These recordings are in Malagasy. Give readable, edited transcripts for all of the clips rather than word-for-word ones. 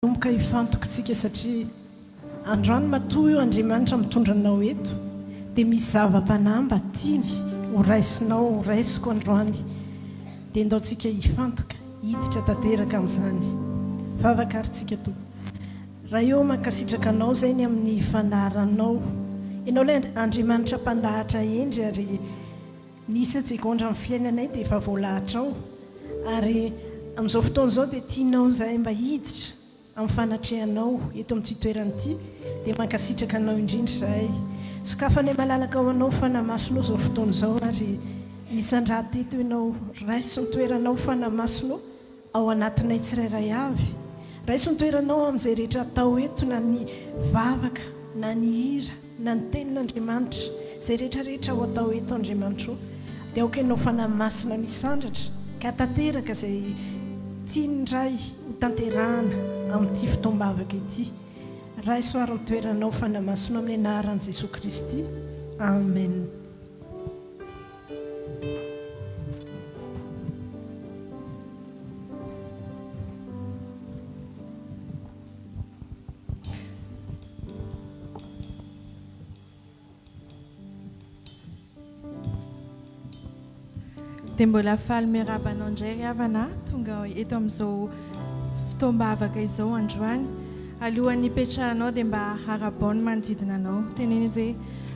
Omboka hifantokantsika satria androany matoa io Andriamanitra mitondra anao eto dia misy zava-panamba tiany ho raisinao, ho raisiko androany dia ndaontsika hifantoka hiditra tanteraka amin'izany. Vavakaritsika to. Raha eo mankasitraka anao zay ny amin'ny fandaharanao. Ianao ilay Andriamanitra mpandahatra endry ary nisy atsikondra amin'ny fiainanay dia efa voalahatra ao. Ary amin'izao fotoana izao dia tianao zay mba hiditra amin'ny fanatrehanao eto amin'ity toerana ity dia mankasitraka anao indrindra zahay. Sokafanay malalaka ao anao fanamasinao izao fotoana izao ary misandraha teto ianao raiso ny toeranao fanamasinao ao anatinay tsirairay avy. Raiso ny toeranao amin'izay rehetra atao eto na ny vavaka, na ny hira, na ny tenin'Andriamanitra, izay rehetrarehetra ho atao eto Andriamanitra. Dia aoka ianao fanamasina misandratra ka tanteraka izay tian'indray ho tanterahana amin'ity fotoam-bavaka ity. Raiso ary ny toeranao fanamasinao amin'ny anaran'i Jesosy Kristy. Amen. Dia mbola faly miarabanao indray ry havana tonga eto amin'izao fotoam-bavaka izao androany. Alohan'ny hipetrahanao dia mba harabaony manodidina anao. Teneno hoe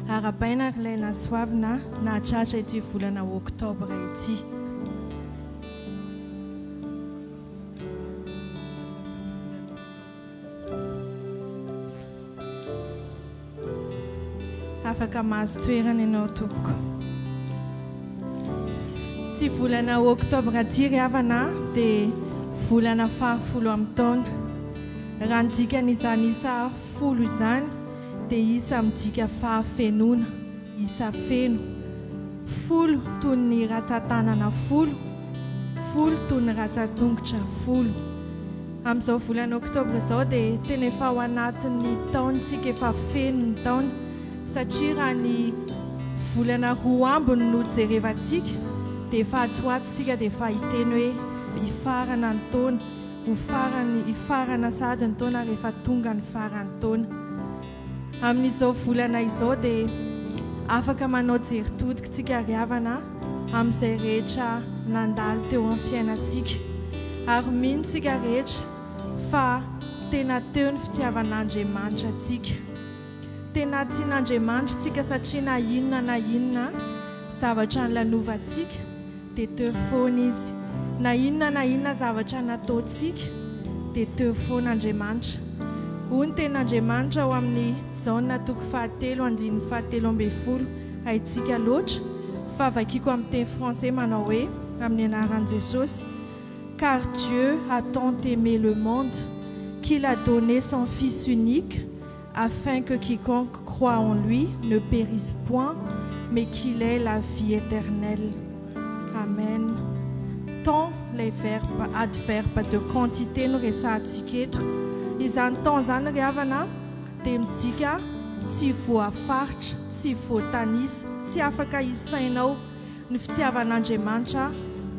arabaina ary ilay nasoavina nahatratra ity volana oktobra ity. Afaka mahazo toerana ianao tompoko. Ty volana oktobra ty ry havana dia volana 10 amin'ny taona. Raha ny dikan'izany isa 10 izany dia isa midika fahafenoana, isa feno. 10 toy ny ratsan-tanana 10, 10 toy ny ratsan-tongotra 10. Amin'izao volana oktobra izao dia tena efa ao anatin'ny taontsika efa feno ny taona satria raha ny volana 2 ambiny no jerevantsika dia efa atsoatsika dia efa hiteny hoe hifarana ny taona, hifarana sady ny taona rehefa tonga ny farany taona. Amin'izao volana izao dia afaka manao jeritodika tsika ry havana amin'izay rehetra nandalo teo amin'ny fiainantsika. Ary mino tsika rehetra fa tena teo ny fitiavan'Andriamanitra tsika. Tena tian'Andriamanitra tsika satria na inona zavatra nylanaovantsika dia teo foana izy. Na inona zavatra nataontsika dia teo foana Andriamanitra. Hoy ny tenin'Andriamanitra ao amin'ny Jaona 7:7 haitsika loatra fa vakiako amin'ny teny français manao hoe amin'ny anaran'i Jesosy: car Dieu a tant aimé le monde qu'il a donné son Fils unique afin que quiconque croit en lui ne périsse point mais qu'il ait la vie éternelle. Amen. Tant les verbes adverbes de quantité no resantsika eto. Izany tao izany ry havana dia midika tsy voafaritra, tsy voatanisa, tsy afaka isainao. Ny fitiavan'Andriamanitra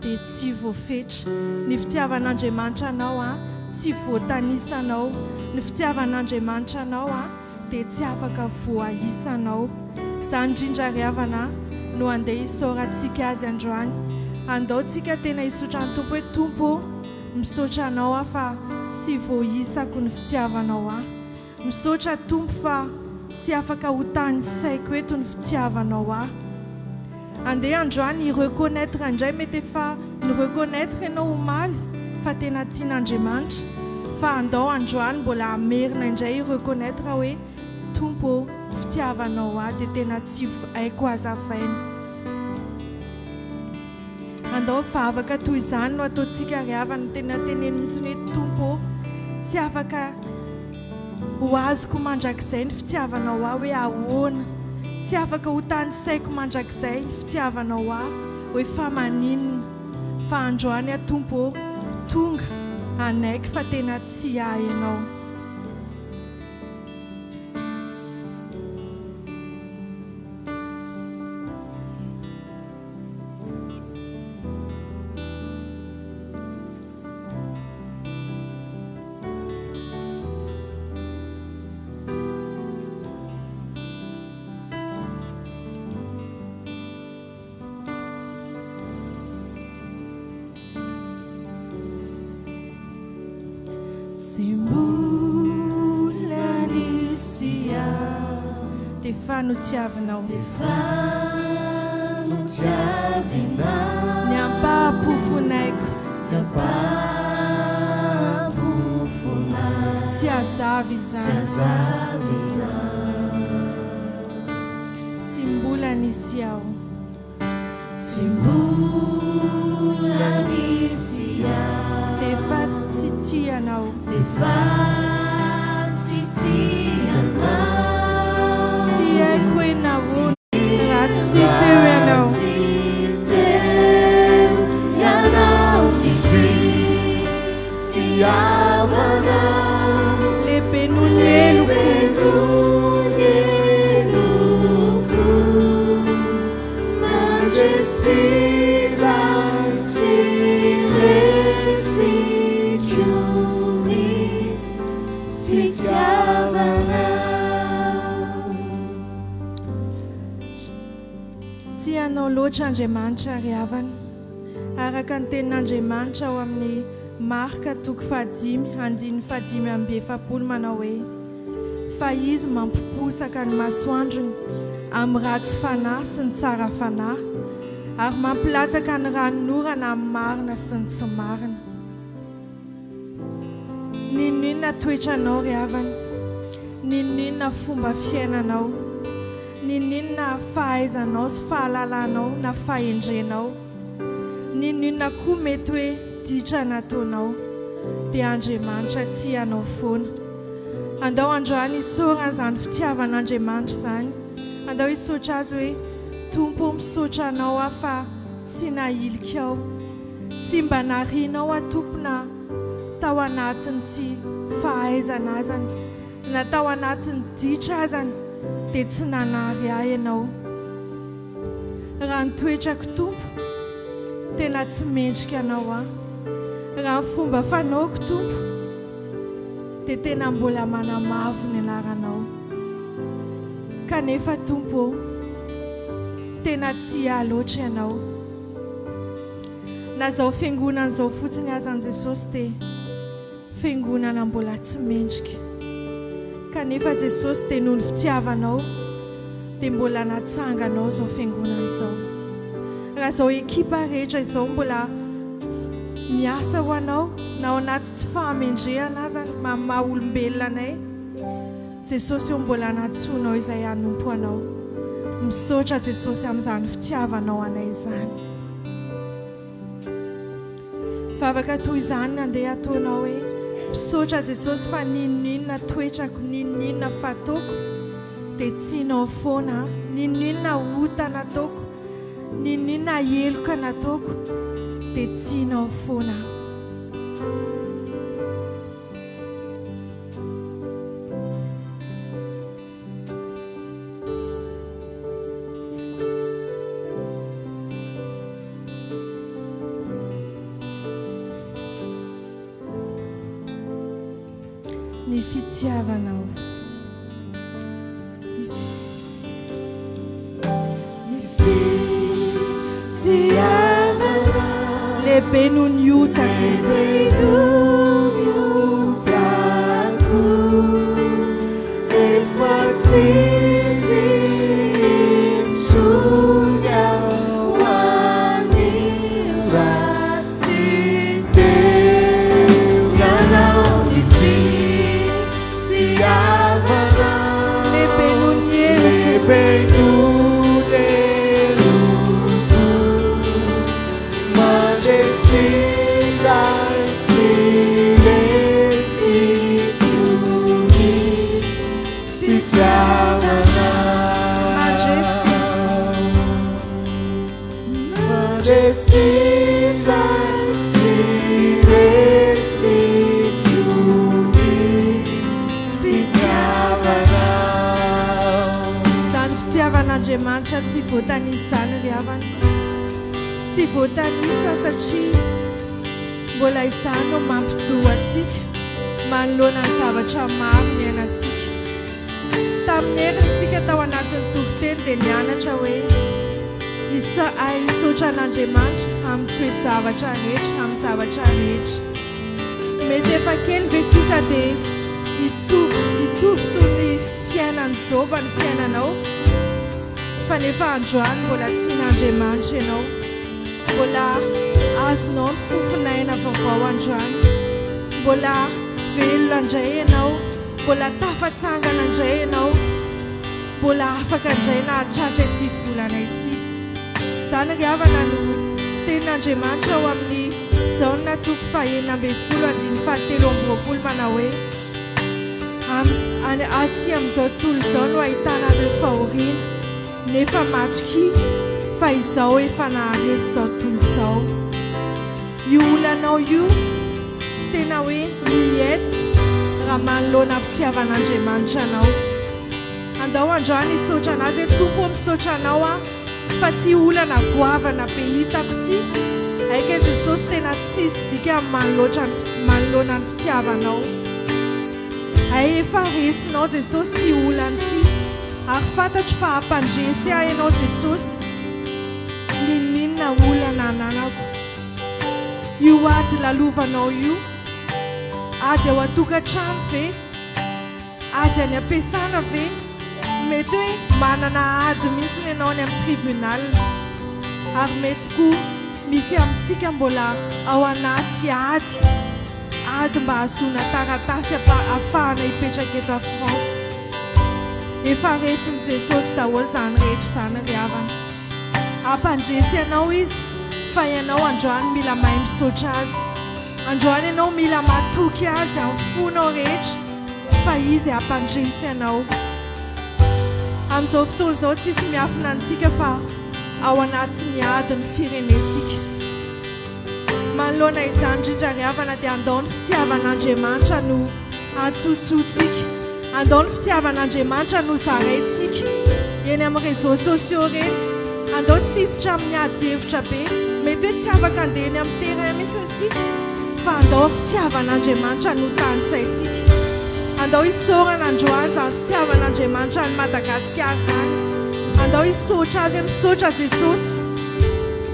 dia tsy voafetra. Ny fitiavan'Andriamanitra anao tsy voatanisanao. Ny fitiavan'Andriamanitra anao dia tsy afaka voaisanao. Izany indrindra ry havana no andeha hisaorantsika azy androany. Andaontsika tena hisotra ny Tompo hoe Tompo, misaotra anao fa tsy voaisako ny fitiavanao misaotra Tompo fa tsy afaka ho tanisaiko eto ny fitiavanao Andeha androany hi-reconnaître indray mety efa ny reconnaître ianao omaly fa tena tian'Andriamanitra, fa andao androany mbola amerina indray hi-reconnaître hoe Tompo, fitiavanao dia tena tsy haiko azavaina. Andao vavaka toy izany no ataontsika ry havana tena teneno mihitsy hoe Tompo, tsy afaka ho azoko mandrakizay ny fitiavanao hoe ahoana, tsy afaka ho tanisaiko mandrakizay ny fitiavanao hoe fa maninona, fa androany Tompo tonga anaiky fa tena tsy ahy ianao. Simbolanisia dia fanutiavinao ny ampahapofonaiko tsy azavy izany simbolanisia dia efa tsitianao tsy haiko hoe nahoana raha tsy teo ianao lehibe noho ny eloko tianao loatra Andriamanitra ry havana araka ny tenin'Andriamanitra ao amin'ny Marka 5:5 manao hoe fa izy mampiposaka ny masoandrony amin'ny ratsy fanahy sy ny tsara fanahy ary mampilatsaka ny ranon'orana amin'ny marina sy ny tsy marina. Ninona toetranao ry havana, ninona fomba fiainanao, ninona fahaizanao sy fahalalanao na fahendrenao, ninona koa mety hoe ditra nataonao dia Andriamanitra tianao foana. Andao androany isaorana izany fitiavan'Andriamanitra izany, andao hisaotra azy hoe Tompo misaotra anao aho fa tsy nahilika aho, tsy mba narianao aho tompona tao anatiny tsy fahaizana azany na tao anatiny ditra azany dia tsy nanary ahy ianao. Raha nitoetrako Tompo tena tsy mendrika anao aho, raha ny fomba fanaoko Tompo dia tena mbola manamavo ny anaranao. Kanefa Tompo tena tsy ahy loatra ianao. Na zao fiangonana zao fotsiny azan Jesosy dia fiangonana mbola tsy mendrika, kanefa Jesosy dia noho ny fitiavanao dia mbola natsanganao zao fiangonana zao. Raha zao ekipa rehetra izao mbola miasa ho anao na ao anaty tsy fahamendrehana azany maha olombelona anay, Jesosy eo mbola natsonao izay hanompo anao. Misaotra Jesosy amin'izany fitiavanao anay izany. Fa afaka toy izany andeha ataonao hoe misaotra Jesosy fa ninona toetrako, ninona fataoko dia tianao foana, ninona ota nataoko, ninona heloka nataoko dia tianao foana. Ny fitiavanao, lehibe noho ny otako, Andriamanitra tsy voatanisa izany ry havana, tsy voatanisa satria mbola izany no mampijoro antsika manoloana ny zavatra maro miainantsika. Tamin'ny helintsika tao anatin'ny toriteny dia nianatra hoe hisaotra an'Andriamanitra amin'ny toe-javatra rehetra, amin'ny zavatra rehetra. Mety efa kely ve sisa dia momba ny fiainanao fa nefa androany mbola tian'Andriamanitra ianao mbola azonao ny fofinaina vaovao androany mbola velona indray ianao mbola tafatsangana indray ianao mbola afaka indray nahatratra ity volana ity izany ry havana no tenin'Andriamanitra ao amin'ny zaona toko 19:23 manao hoe aty amin'izao tontolo izao no ahitana ireo fahoriana nefa matroky fa izao efa naharesy izao tontolo izao io olanao io tena hoe miety raha manoloana fitiavan'Andriamanitra anao andao androany hisaotra anazy hoe tompo misaotra anao fa ty olana goavana be hitako ty aika Jesosy tena tsisy dika manoloana ny fitiavanao ay efa resinao Jesosy ty olana ty ary fantatro fa hampandresy ahy ianao Jesosy ninona olana ananako io ady lalovanao io ady ao atokantrano ve ady any ampiasana ve mety hoe manana ady mihitsy ianao any amin'ny tribunal ary mety koa misy amintsika mbola ao anaty ady mba hahazoana taratasy ahafahana hipetraka eto a France efa resin'i Jesosy daholo zany rehetra zany ry havana hampandresy ianao izy fa ianao androany mila mahay misaotra azy androany ianao mila matoky azy amin'ny fonao rehetra fa izy hampandresy ianao amin'izao fotoana izao tsisy miafina antsika fa ao anatin'ny ady ny firenentsika manoloana izany indrindra ry havana dia andao ny fitiavan'Andriamanitra no antsotsotsika andao ny fitiavan'Andriamanitra no zaraintsika eny amin'ny réseaux sociaux reny andao tsiditra amin'ny ady hevitra be mety hoe tsy afaka andeha eny amin'ny terrain mihitsy ntsika fa andao fitiavan'Andriamanitra no tanysaintsika andao hisaorana androany zany fitiavan'Andriamanitra ny Madagasikara zany andao hisaotra azy misaotra Jesosy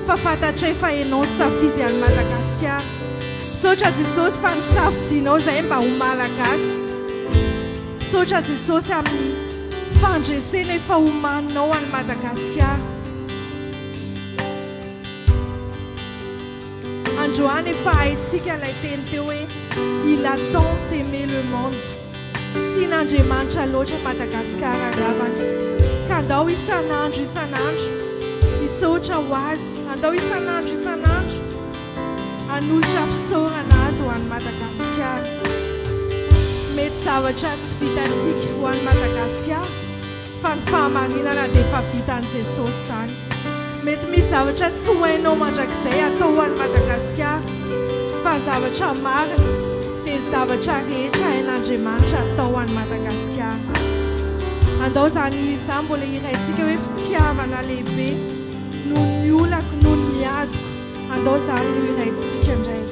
fa fantatra efa ianao safidy any Madagasikara misaotra Jesosy fa nisafidianao zay mba ho malagasy misaotra Jesosy amin'ny fandresena efa homaninao any Madagasikara androany efa haitsika ilay teny teo hoe il a tant aimé le monde tian'Andriamanitra loatra Madagasikara ry havana ka andao isan'andro hisaotra ho azy andao isan'andro hanolotra fisaorana azy ho an'ny Madagasikara mety zavatra tsy vitantsika ho an'ny Madagasikara fa ny fahamarinana dia efa vitan'i Jesosy zany mety misy zavatra tsy ho hainao mandrakizay atao ho an'ny Madagasikara fa zavatra marina dia zavatra rehetra hain'Andriamanitra atao ho an'ny Madagasikara andao zany izany mbola iraintsika hoe fitiavana lehibe noho ny olako noho ny miadiko andao zany no iraintsika indray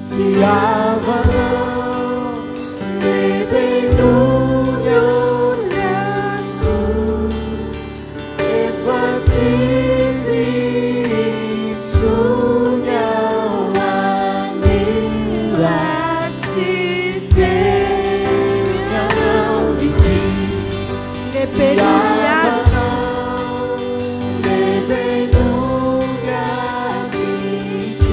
fitiavana lehibe noho ny olako efa tsisy intsony ao anila tsy tenanao ny lehibe noho ny ady lehibe noho ny adiko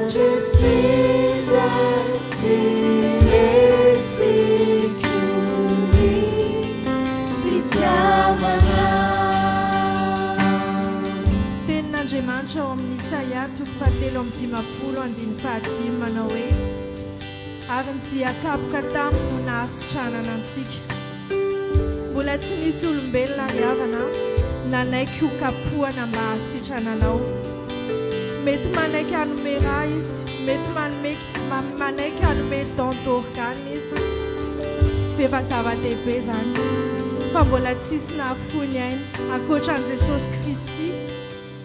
mandresy izay tsy resy tenin'Andriamanitra ao amin'ny Isaia 7:15 manao hoe ary ny diakapoka taminy no nahasitranana antsika mbola tsy nisy olombelona ry havana nanaiky ho kapohana mba hasitrana anao mety manaiky hanome raha izy mety manaiky hanome don d'organe izy fefa zava-dehibe zany fa mbola tsisy nahafony aina ankoatran'i Jesosy Kristy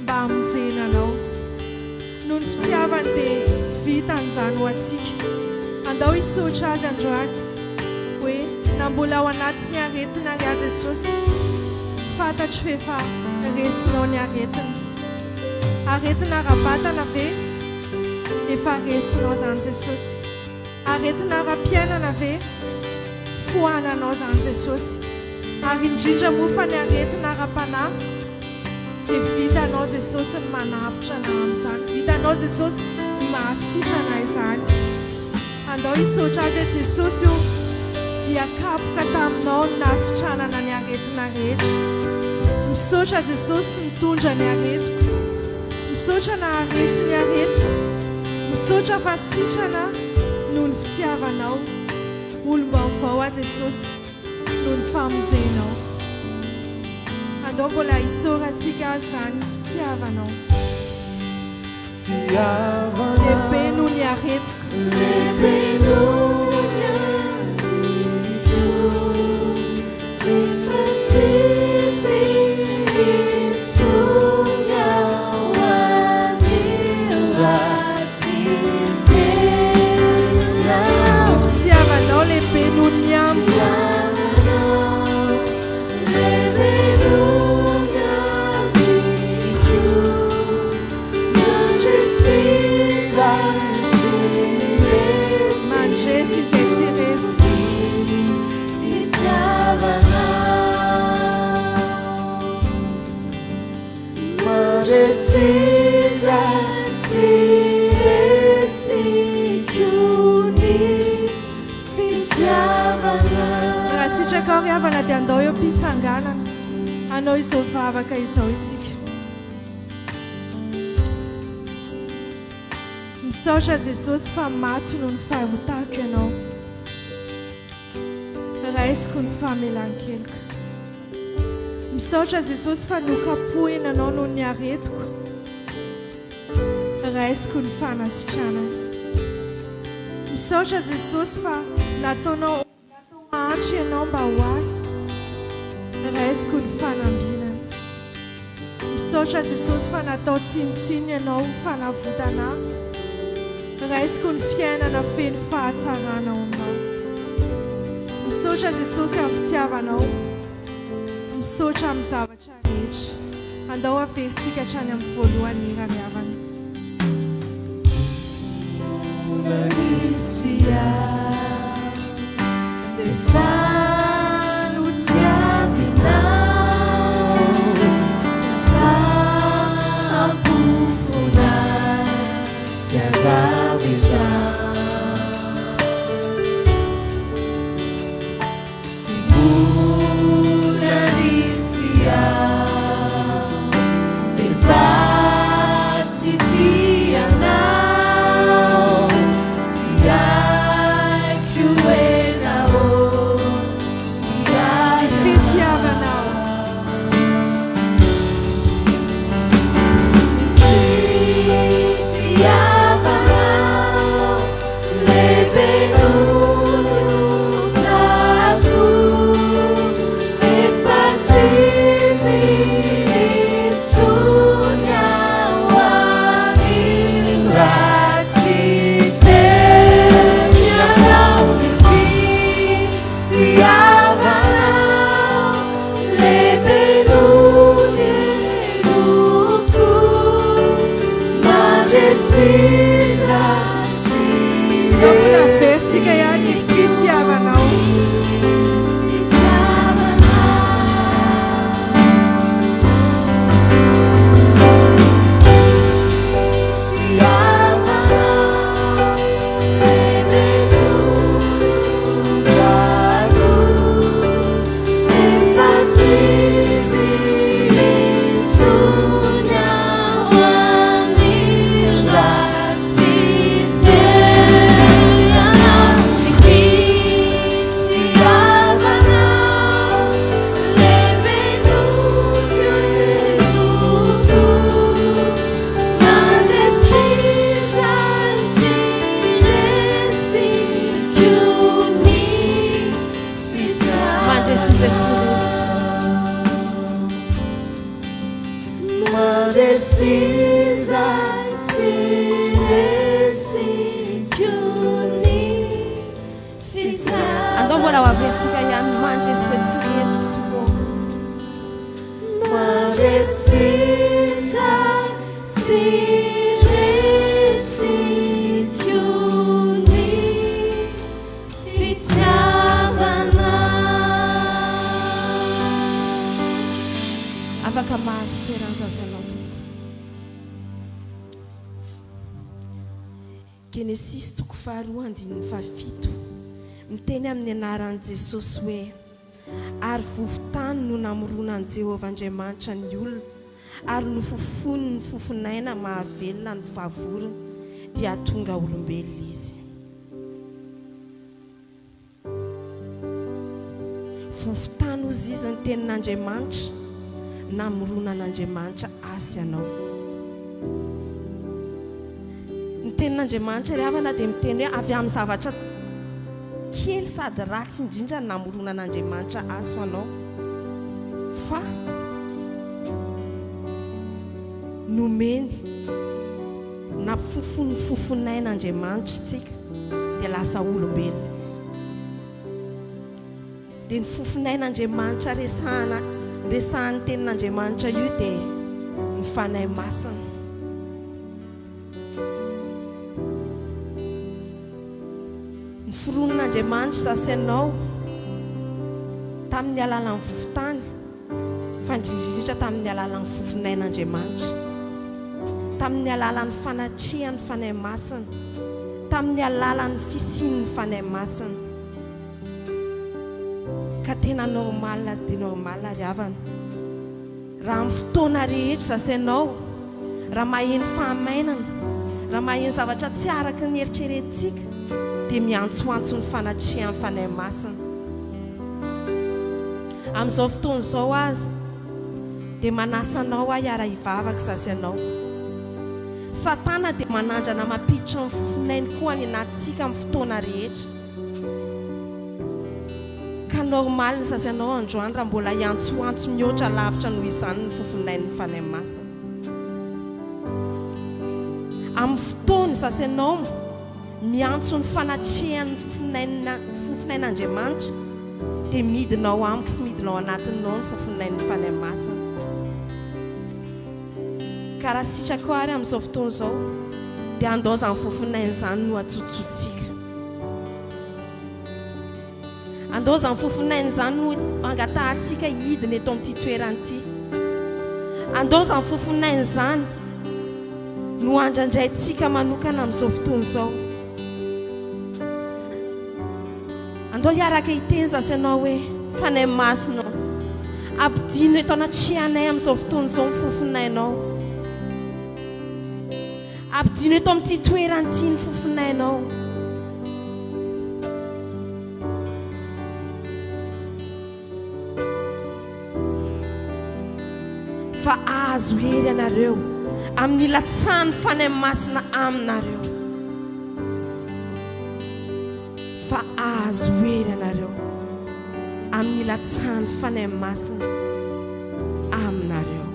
mba hamonjena anao noho ny fitiavany dia vitan'izany ho atsika andao hisotra azy androany hoe na mbola ao anatiny aretina ry a Jesosy fantatro fa efa resinao ny aretina aretina rabatana ve efa resinao zany Jesosy aretina ra-piainana ve foananao zany Jesosy ary indrindra moa fa ny aretina ra-panahy dia vitanao Jesosy ny manavitra na amin'izany vitanao Jesosy ny mahasitrana izany andao hisotra azy Jesosy io dia kapoka taminao ny nasitranana ny aretina rehetra misaotra Jesosy mitondra ny aretiko misaotra na haresy ny aretiko misaotra fa sitrana noho ny fitiavanao olombavao a Jesosy noho ny famonjenao andao mbola hisoratsika azy zany fitiavanao lehibe noho ny aretiko lehibe noho ny aretiko efa tsisy intsony ao amin'ny ratsy-tena fitiavanao lehibe noho ny amiko lehibe noho ny amiko mandresy izay tsy resiko precisa se resicuni fitiavana raha sitraka ao ry havana dia andao eo mpisanganana anao izao vavaka izao itsika misaotra Jesosy fa maty noho ny fahotako ianao raisiko ny famelan-keloka misaotra Jesosy fa nokapohina anao noho ny aretiko raisiko ny fanasitranana misaotra Jesosy fa nataonao mahatry ianao mba ho ahy raisiko ny fanambinana misaotra Jesosy fa natao tsinotsino ianao fanavotana raisiko ny fiainana feno fahatsarana ao aminao misaotra Jesosy amin'ny fitiavanao misaotra amin'ny zavatra rehetra andao averintsika hatrany amin'ny voalohany irariavana Maria Stefano Tiavinao Apufuna Tiazaveza Simula Licia Levati Tianao Siai Cuenao Siai fitiavanao Tiavanao Lebenuno Taku Efatisi Itsunyawani Ratitemianau Tiavanao Lebenune Luku Majestisa andao mbola averintsika ihany fitiavanao Tiavanao avertsika ihany mandresy tsy resiko tokoa Mandresisa tsy resikiony fitiavana afaka mahazo toerana zazanao tokoa. Genesis 2:7 miteny amin'ny anaran'i Jesosy hoe ary vovon-tany no namoronan'i Jehovah Andriamanitra ny olona ary nofofony ny fofonaina mahavelona ny favorona dia tonga olombelona izy. Vovon-tany ozy izy ny tenin'Andriamanitra namoronan'Andriamanitra asy ianao. Ny tenin'Andriamanitra ry havana dia miteny hoe avy amin'ny zavatra kely sady ratsy indrindra namoronan'Andriamanitra asy ho anao fa nomeny nampifofony fofonain'Andriamanitra tsika dia lasa olombelona. Dia ny fofonain'Andriamanitra resahan'ny tenin'Andriamanitra io dia ny fanahy masina. Ny fironon'Andriamanitra sasanao tamin'ny alalan'ny vovon-tany fa indrindrindra tamin'ny alalan'ny fofonain'Andriamanitra, tamin'ny alalan'ny fanatrehany fanahy masina, tamin'ny alalan'ny fisian'ny fanahy masina. Ka tena normal dia normal ry havana raha amin'ny fotoana rehetra sasanao raha maheno fahamainana, raha maheno zavatra tsy araka ny eritreretintsika dia miantsoantso ny fanatrehany fanahy masina. Amin'izao fotoana izao azy dia manasanao hiara hivavaka sasanao. Satana dia manandrana mampiditra ny fofonainy koa ny anatintsika amin'ny fotoana rehetra. Ka normal ny sasanao androany raha mbola hiantsoantso mihoatra lavitra noho izany ny fofonain'ny fanahy masina. Amin'ny fotoana sasanao miantso ny fanatrehany fofonain'Andriamanitra dia midinao amiko sy midinao anatinao ny fofonain'ny fanahy masina. Ka raha sitrako ary amin'izao fotoana izao dia andaoza ny fofonain'izany no atsotsotsika. Andaoza ny fofonain'izany no angatahantsika hidiny eto amin'ity toerana ity. Andaoza ny fofonain'izany no andrandraintsika manokana amin'izao fotoana izao. Andao hiaraka hiteny sasanao hoe fanahy masina ampidino eto anatrehana amin'izao fotoana izao ny fofonainao. Ampidino eto amin'ity toerana ity ny fofonainao. Fa azo hery ianareo amin'ny ilatsahany fanahy masina aminareo. Fa azo hery ianareo amin'ny ilatsahany fanahy masina aminareo.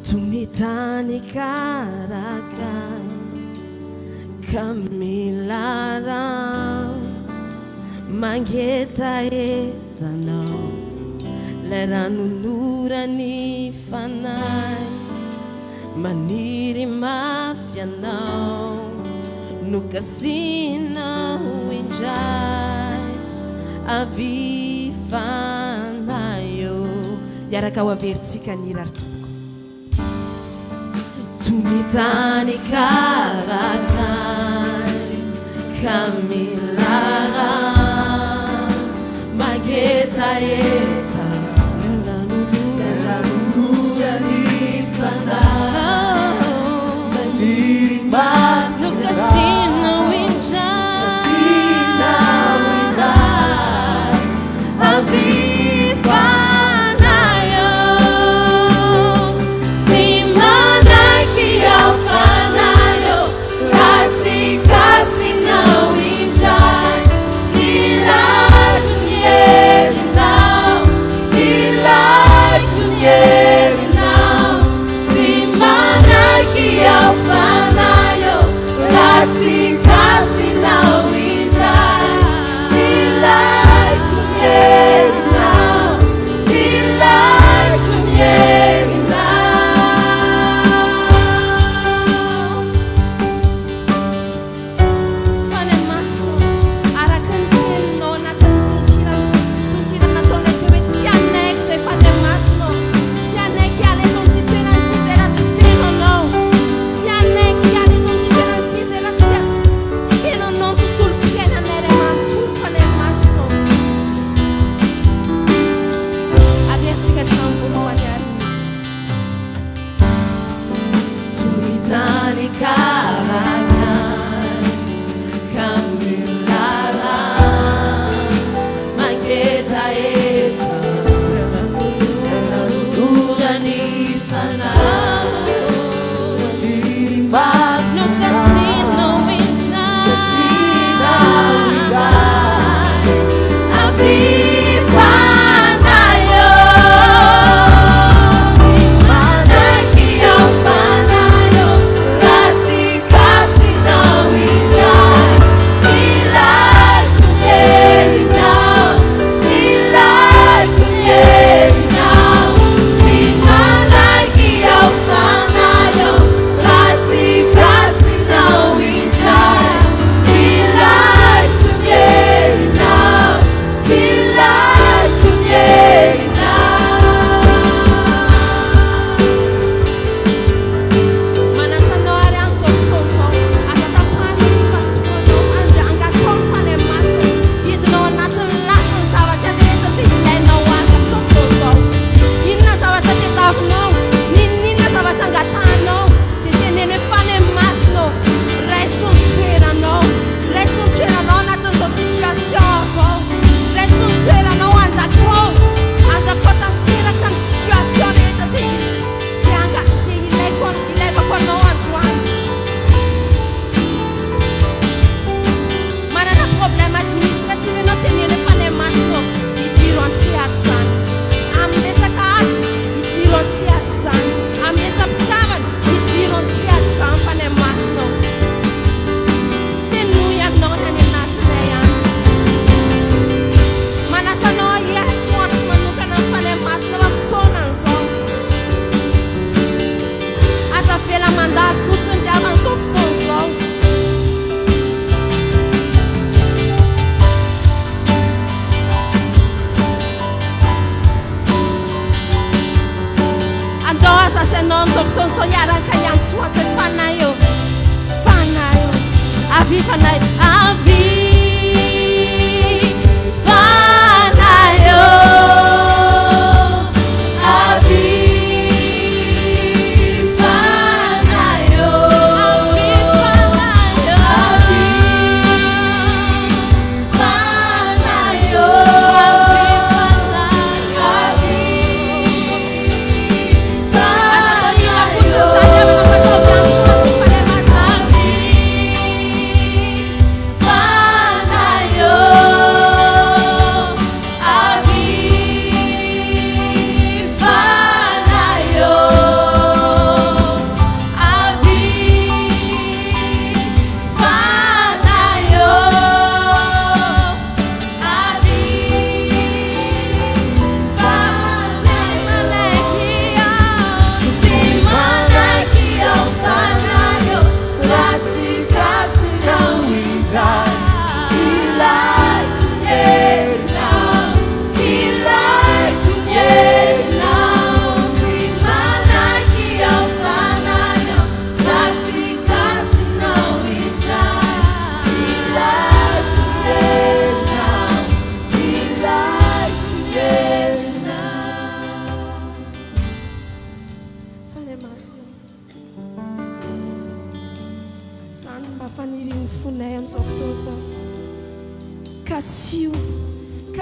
Tunitani karaka kamilara mangetaetanao leranunurani fanay maniry mafyanao nukasinao injay avifanayo yaraka wavertsika nirarto tumitani karakai kamilara magetaeta leranunura nifanao maniry mafyanao Now anao amin'izao fotoan'izao hiaraka iantsoatra fanahy eo fanahy eo avy fanahy avy fanahy eo avy fanahy eo avy fanahy eo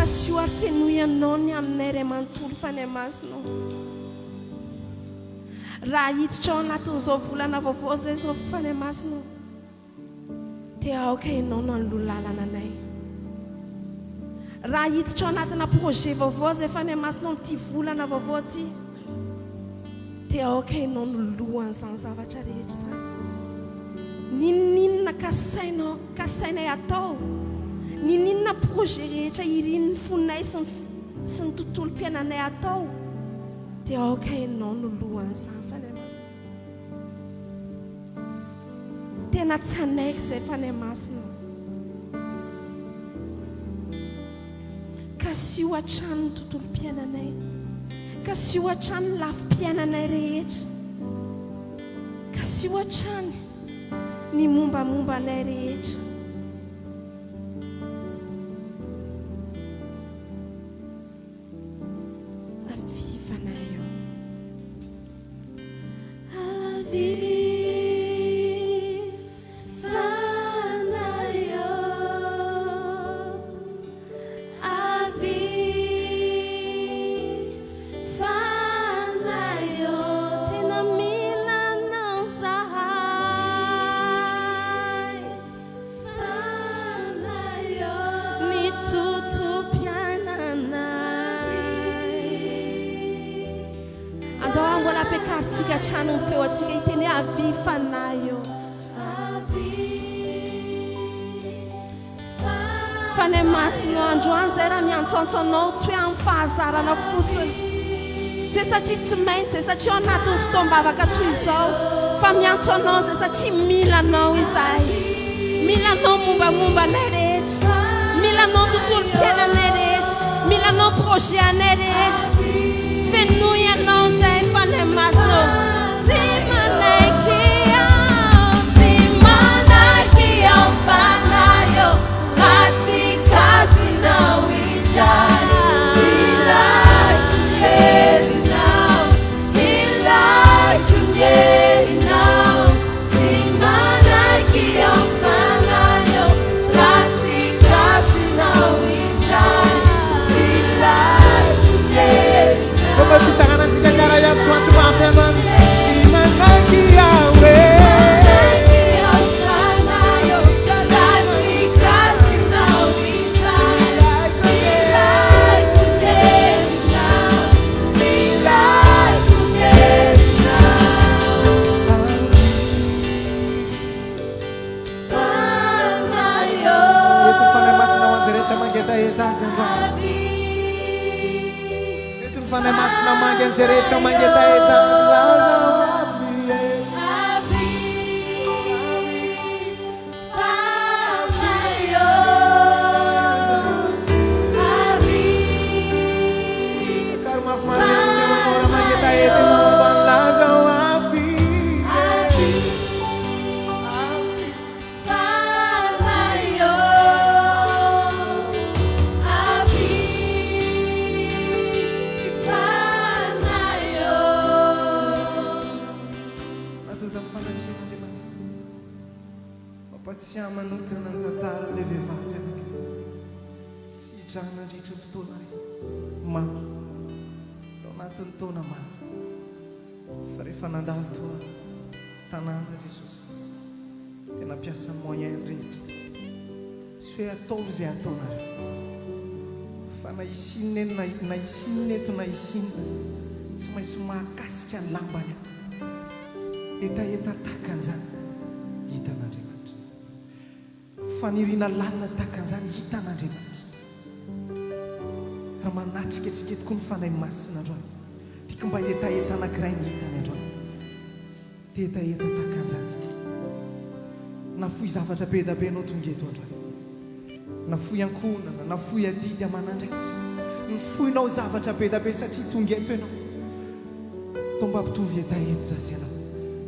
Kasio arfenoianao ny aminay ray manontolo fanay masinao raha hiditra ao anatin'izao volana vaovao zay zao fanay masinao dia aoka ianao no anolalana anay raha hiditra ao anatina projet vaovao zay fanay masinao ty volana vaovao ty dia aoka ianao no lohan'izany zavatra rehetra zany ninninona kasainay atao ninninona projet rehetra irin'ny fonay sy ny tontolo mpiainanay atao dia aoka ianao no lohan'izany fanay masina tena tsy anaiky izay fanay masina ka sy ho hatrany ny tontolo mpiainanay ka sy ho hatrany ny lafim-piainanay rehetra ka sy ho hatrany ny mombamomba anay rehetra Trano feo atsika iteny avy fanahy eo fanay masina androany zay raha miantsoantso anao tsy hoe amin'ny fahazarana fotsiny tsy hoe satria tsy maintsy zay satria ao anatin'ny fotoam-bavaka toy izao fa miantso anao zay satria mila anao izahay mila anao mombamomba anay rehetra mila anao tontolo mpiainanay rehetra mila anao projet anay rehetra fenoy anao zay fanay masina Karma manokana ny tantara le vehivavy anake tsy hitrana andritra fotoana maro tao anatin'ny taona maro fa rehefa nandalo toa tanàna Jesosy dia nampiasa moyen rehetra sy hoe ataovy izay ataonareo fa na isinina eny na isinina eto na isinina tsy maintsy mahakasika ny lambany etaeta tahaka an'izany hitan'Andriamanitra faniriana lalina tahaka an'izany hitan'Andriamanitra raha manatrika antsika tokoa ny fanahy masina androany tiako mba etaeta anankiray ny hitany androany dia etaeta tahaka an'izany nafoy zavatra be da be anao tonga eto androany nafoy ankonana nafoy adidy aman'andraikitra nifoinao zavatra be da be satria tonga eto ianao tomba ampitovy etaeta zasy ianao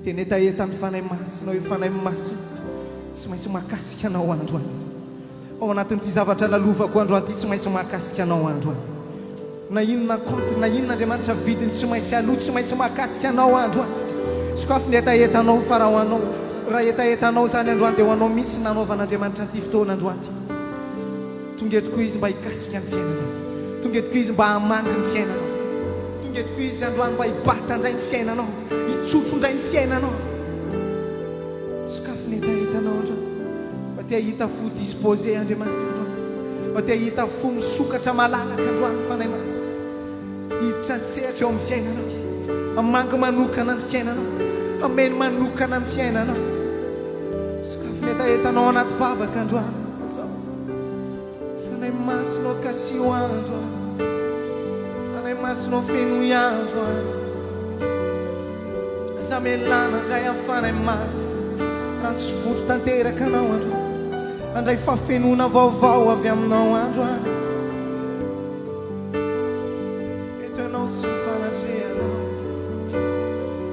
dia netaeta ny fanahy masinao io fanahy masina tsy maintsy mahakasika anao androany ao anatin'ity zavatra lalovako androany ity tsy maintsy mahakasika anao androany na inona konty na inona Andriamanitra vidiny tsy maintsy aloha tsy maintsy mahakasika anao androany sokafy ny etaetanao fa raha etaetanao zany androany dia ho anao mihitsy nanaovan'Andriamanitra nyity fotoana androany ty tonga etoko izy mba hikasika ny fiainanao tonga etoko izy mba hamangy ny fiainanao tonga etoko izy androany mba hibata indray ny fiainanao hitsotro indray ny fiainanao sokafy ny etaetanao androany mba tia hita fo disposé Andriamanitra androany mba tia hita fo misokatra malalaka androany fanahy masy hiditra ntsehatra eo amin'ny fiainanao hamangy manokana ny fiainanao hameny manokana ny fiainanao sokafy ny etaetanao anaty vavaka androany fanahy masinao kasio androany fanahy masinao feno androany zamelana andray amin'ny fanahy masina raha tsy voto tanteraka anao androany andray fafenona vaovao avy aminao androany eto ianao sy mifanatrehanao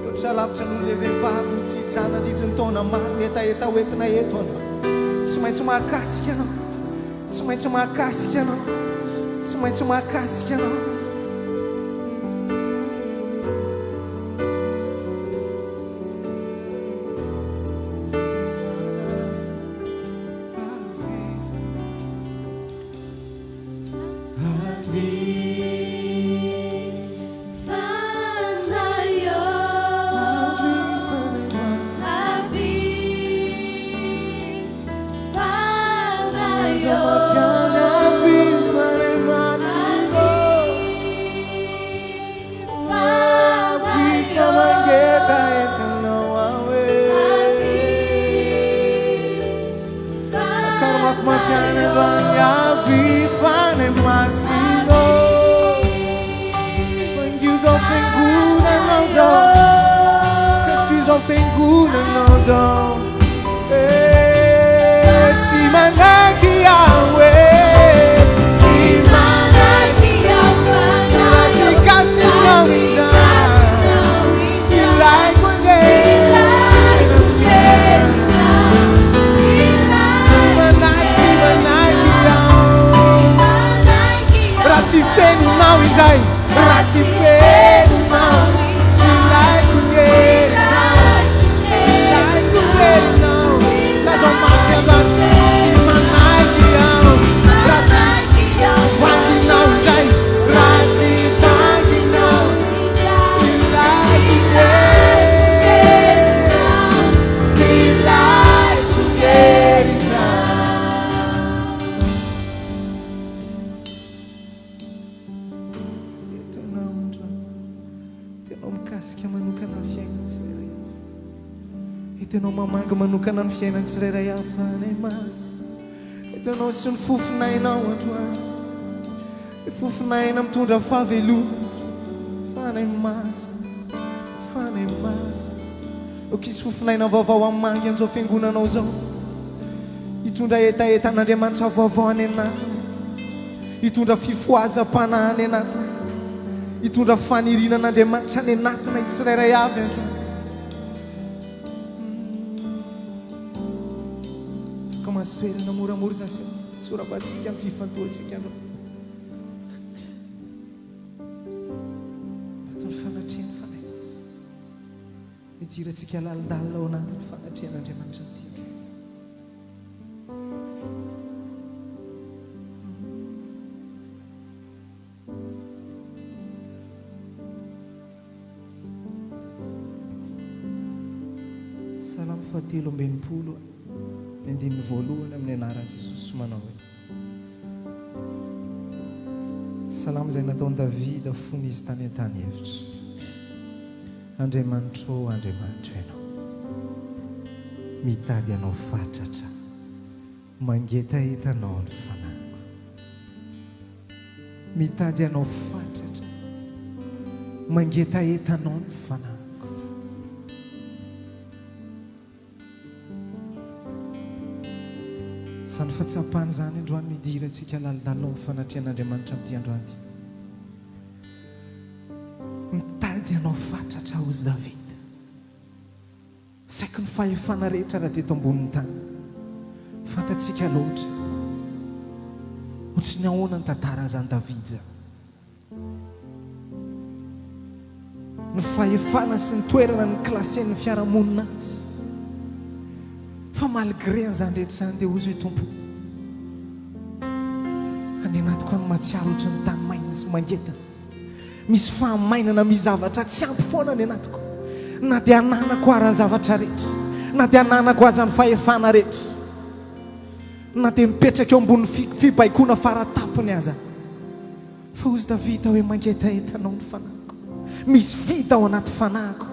oatra lavitra noho le vehivavy ny tsitrana andritra ny taona maro ny etaeta hoentina eto androany tsy maintsy mahakasika anao tsy maintsy mahakasika anao tsy maintsy mahakasika anao manokana ny fiainany tsirairay avy fanahy masina hitanao sy ny fofinainao androany ny fofinaina mitondra fahavelona fanahy masina okisy fofinaina vaovao hamangy an'izao fiangonanao zao hitondra etaetan'Andriamanitra vaovao any anatiny hitondra fifoazam-panahy any anatiny hitondra fanirinan'Andriamanitra any anatiny tsirairay avy androany toerana moramora zasy tsorabatsika amin'ny fifantolontsika andro anatin'ny fanatrehany fanahy masina midiratsika lalindalina ao anatin'ny fanatrehan'Andriamanitra nytika 3:20 ny voalohany amin'ny anaran'i Jesosy manao hoe salamo izay nataony Davida fony izy tany an-tany hevitra. Andriamanitra ô Andriamanitra ianao, mitady anao fatratra, mangetahetanao ny fanahyko. Mitady anao fatratra, mangetahetanao ny fanahyko. Sany fahatsapany zany androany midira antsika lalidalao fanatrian'Andriamanitra amin'ity androany ity. Mitady anao fatratra hozy Davida. Saika ny fahefana rehetra raha teto ambonin'ny tany. Fantatsika loatra. Ohatry ny ahoana ny tantaran'izany Davida zany. Ny fahefana sy ny toerana ny klasen'ny fiarahamonina azy. Fa malgré an'izany rehetra izany dia hozy hoe tompo, any anatiko any matsiaro ohatry ny tany maina sy mangeta. Misy fahamainana misy zavatra tsy ampy foana any anatiko. Na dia ananako ary ny zavatra rehetra, na dia ananako aza ny fahefana rehetra, na dia mipetraka eo ambony fibaikona faratapony aza. Fa hozy Davida hoe mangetahetanao ny fanahiko. Misy vita ao anaty fanahiko,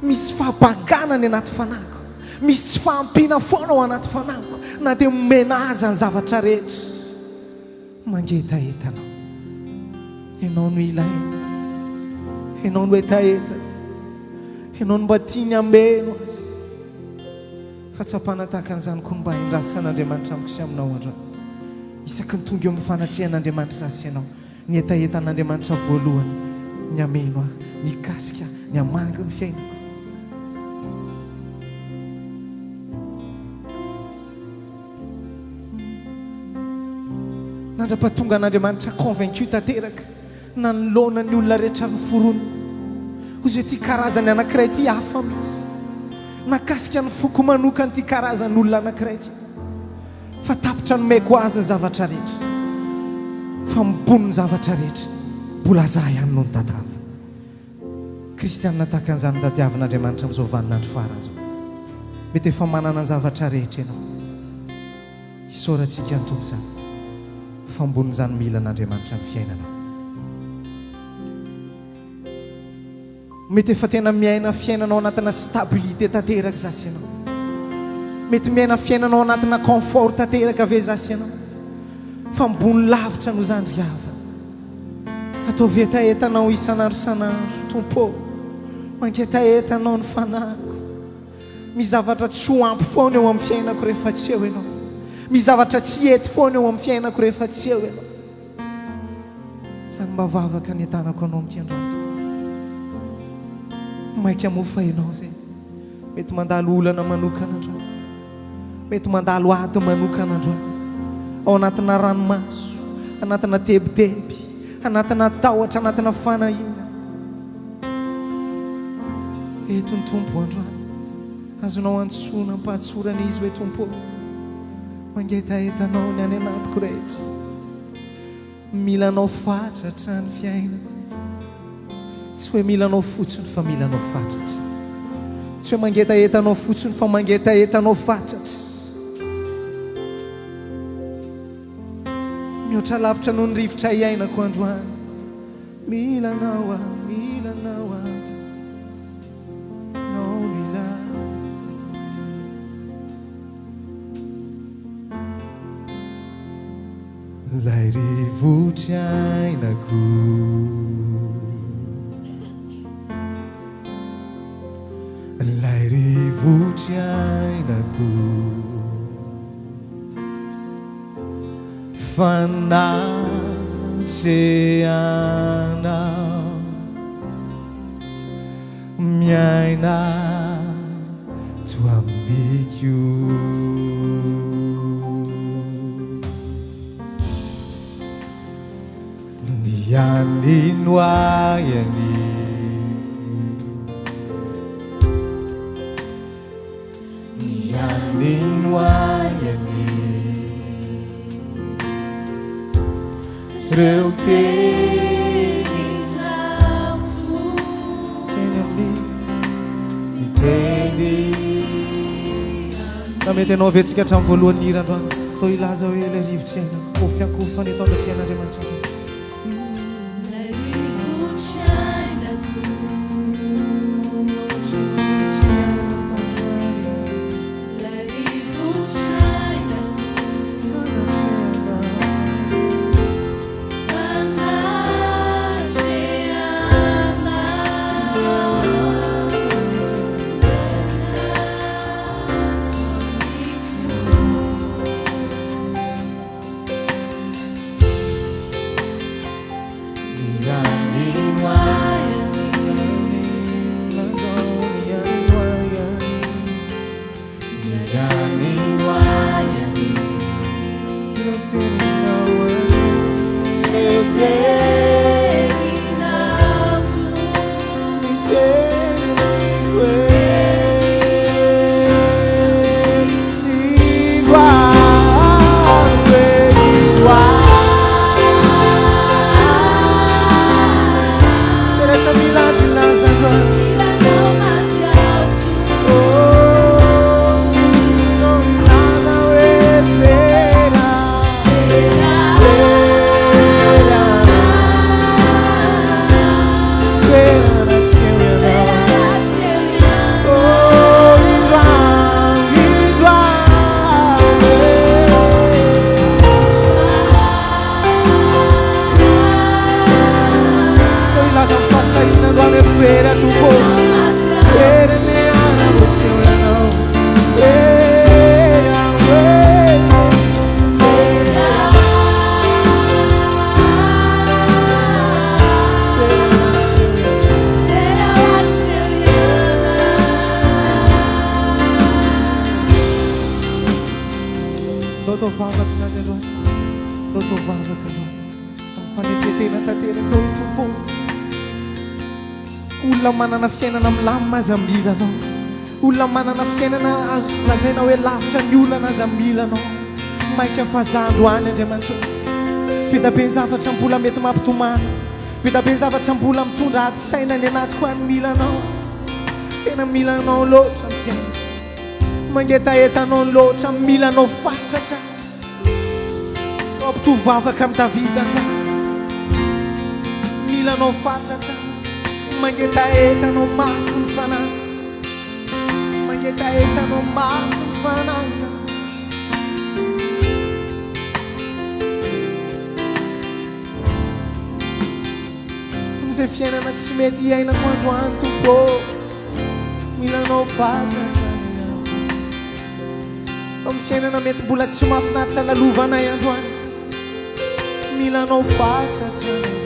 misy fahabangana ny anaty fanahiko, misy tsy fahampiana foana ao anaty fanahiko. Na dia momena aza ny zavatra rehetra, mangetahetanao. Ianao no ilaina, ianao no etaeta, ianao no mba tiany ambeno azy. Fahatsapana tahaka an'izany koa mba hindrasan'Andriamanitra amiko sy aminao androany. Isaky ny tonga eo amin'ny fanatrehan'Andriamanitra zaho sy ianao, ny etaetan'Andriamanitra voalohany, ny ameno aho, ny kasika, ny amangy ny fiainako. Nandra-pahatonga an'Andriamanitra convaincu tanteraka na nolona ny olona rehetra ny forona. Hozy hoe ty karazany anankiray ty hafa mihitsy, nakasika ny foko manokany ty karazany olona anankiray ty. Fa tapitra nomeko azy ny zavatra rehetra, fa mibony ny zavatra rehetra, mbola zah ihany no ny tantara. Kristianina tahaka an'izany tadiavin'Andriamanitra amin'izao vaninandro fara zao. Mety efa manana ny zavatra rehetra ianao, isaorantsika ny tompo zany, fa ambony zany mila an'Andriamanitra ny fiainanao. Mety efa tena miaina fiainanao anatina stabilité tanteraka zasy ianao. Mety miaina fiainanao anatina confort tanteraka ve zasy ianao. Fa ambony lavitra no zany riava. Ataovy etaetanao isan'andro isan'andro, tompo, mangetaetanao ny fanahiko. Misy zavatra tsy ho ampy foana eo amin'ny fiainako rehefa tsy eo ianao. Misy zavatra tsy ety foana eo amin'ny fiainako rehefa tsy eo ianao. Zany mba vavaka ny entanako anao amin'ity androany ity. Maika mofa ianao zay. Mety mandalo olana manokana androany, mety mandalo ady manokana androany, ao anatina ranomaso, anatina tebiteby, anatina tahotra, anatina fanahina. Eto ny tompo androany, azonao antsoina mpahatsorana izy hoe tompo, mangetaetanao ny any anatiko rehetra. Milanao fatratra ny fiainako. Tsy hoe milanao fotsiny fa milanao fatratra. Tsy hoe mangetaetanao fotsiny fa mangetaetanao fatratra. Mihoatra lavitra noho ny rivotra iainako androany. Milanao milanao nao mila. Lay rivotra iainako, lay rivotra iainako, fanatrehanao, miaina toa amin'iko. Ny anino aiany, ny anino aiany, reo teny amin'ny teny mety anao avetsika hatramin'ny voalohany hira androany atao ilaza hoe ilay rivotra iainana kofiankofy fanetona fiain'Andriamanitra androany manana fiainana milamina aza mila anao olona manana fiainana azo lazaina hoe lavitra ny olana aza mila anao mainka fazandroany Andriamanitra beda be ny zavatra mbola mety mampitomana beda be ny zavatra mbola mitondra ady saina ny anatiko any mila anao tena mila anao loatra ny fiaina mangetaetanao loatra mila anao fatratra ampitovavaka amin'ny Davida mila anao fatratra mangetaetanao mafy ny fanana mangetaetanao mafy ny fanana amizay fiainana tsy mety iainako androany tompo mila anao fatratra amin'ny fiainana mety mbola tsy mahafinaritra lalovanay androany mila anao fatratra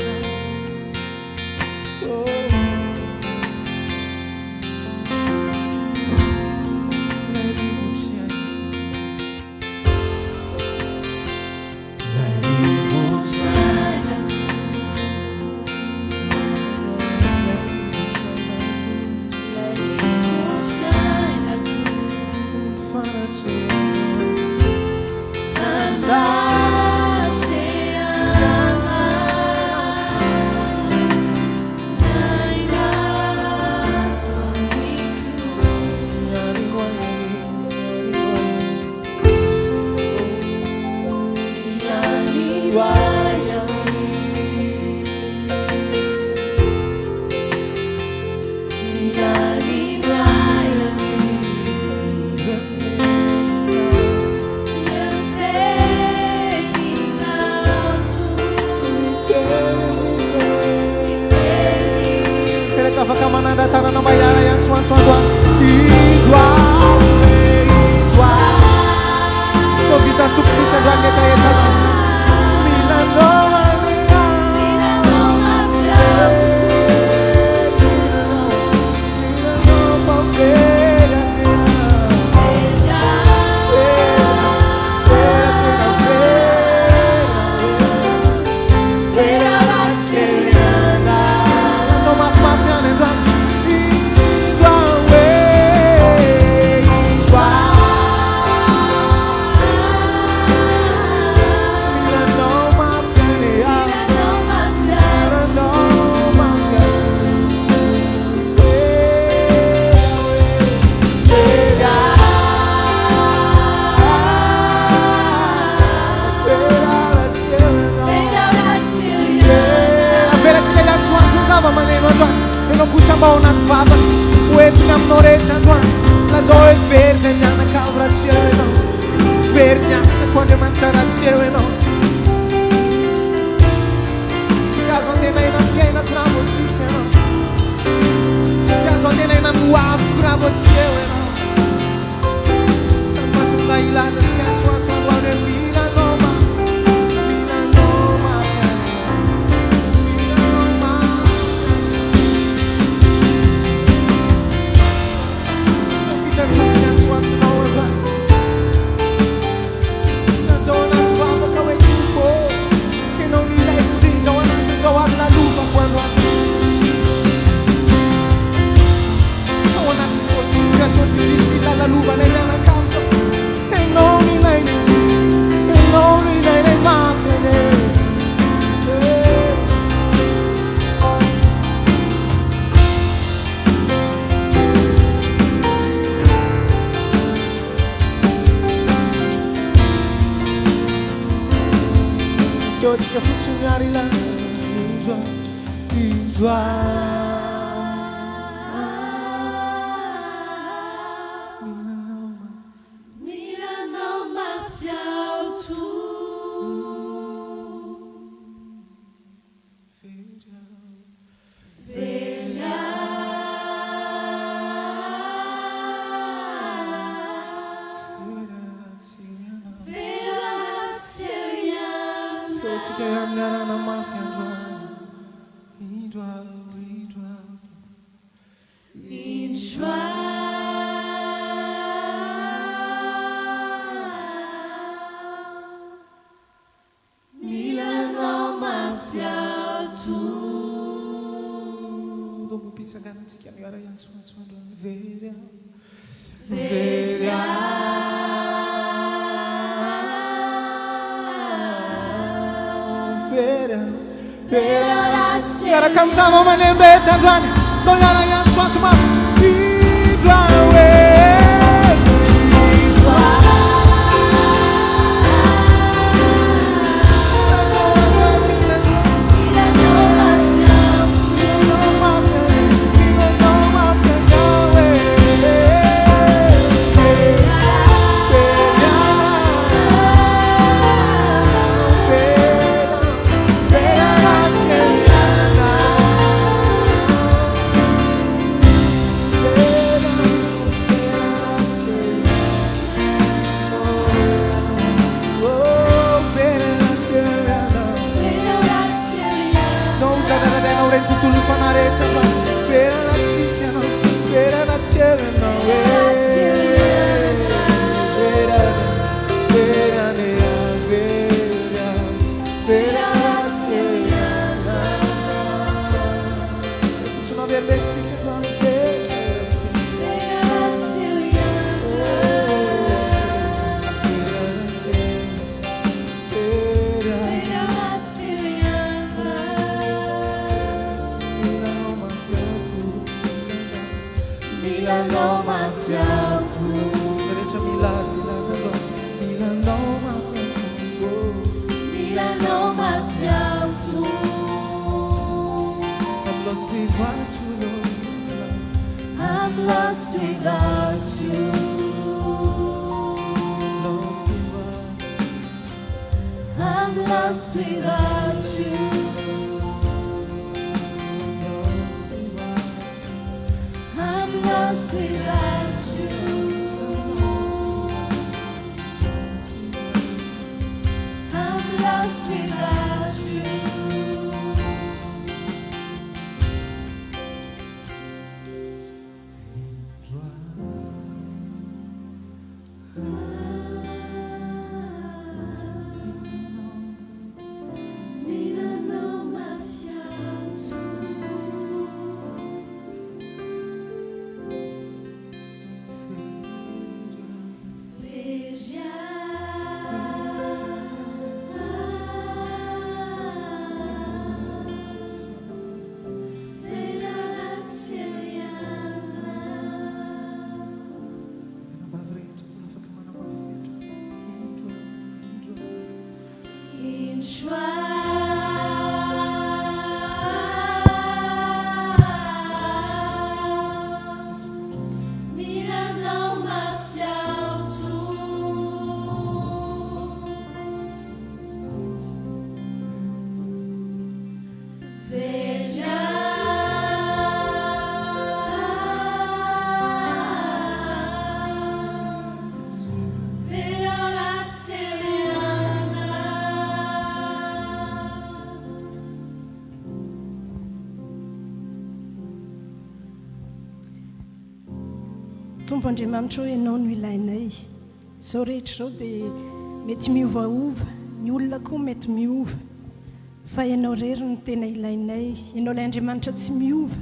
Verenao kosa mba ao anaty vavaka hoentiny aminao rehetra androany lazao hoe very zay mianakavo raha tsy eo ianao very miasako Andriamanitra raha tsy eo ianao tsisy azo antenaina amin'ny fiainako raha mbo tsisy ianao tsisy azo antenaina ny hoaviko raha mbo tsy eo ianao samy mahatonga ilaza sy antsoantso androany hoe milanao ma milanao mafy milanao mafy vitany antsoantsonao androany nazao anaty vavaka hoe tiko enao nilaiko indrindra ao anatin'izao azy lalovako androany ao anatin'izao situation difficile lalovana mianakamo zao enao nilainy enao nilainy mafy ane Yotsika fotsiny ary la indroa Milanao mafiautu Veja Yotsika miarana mafy androany indroa indroa Inchwa Milanao mafiautu Dombo pitsanganatsika miara iantsoantso androany very Veja vera miaraka amin'izava maneno rehetra androany mbao miara iantsoantso mafy indroa hoe Milanao mafiautu Serecha Milanao mafiautu Milanao mafiautu I'm lost without you, Lord. I'm lost without you I'm lost without you I'm lost without you I'm lost without you Milanao mafiautu tompo andriamanitra hoe ianao no ilainay zao rehetra zao dia mety miovaova ny olona koa mety miova fa ianao rery no tena ilainay ianao ilay andriamanitra tsy miova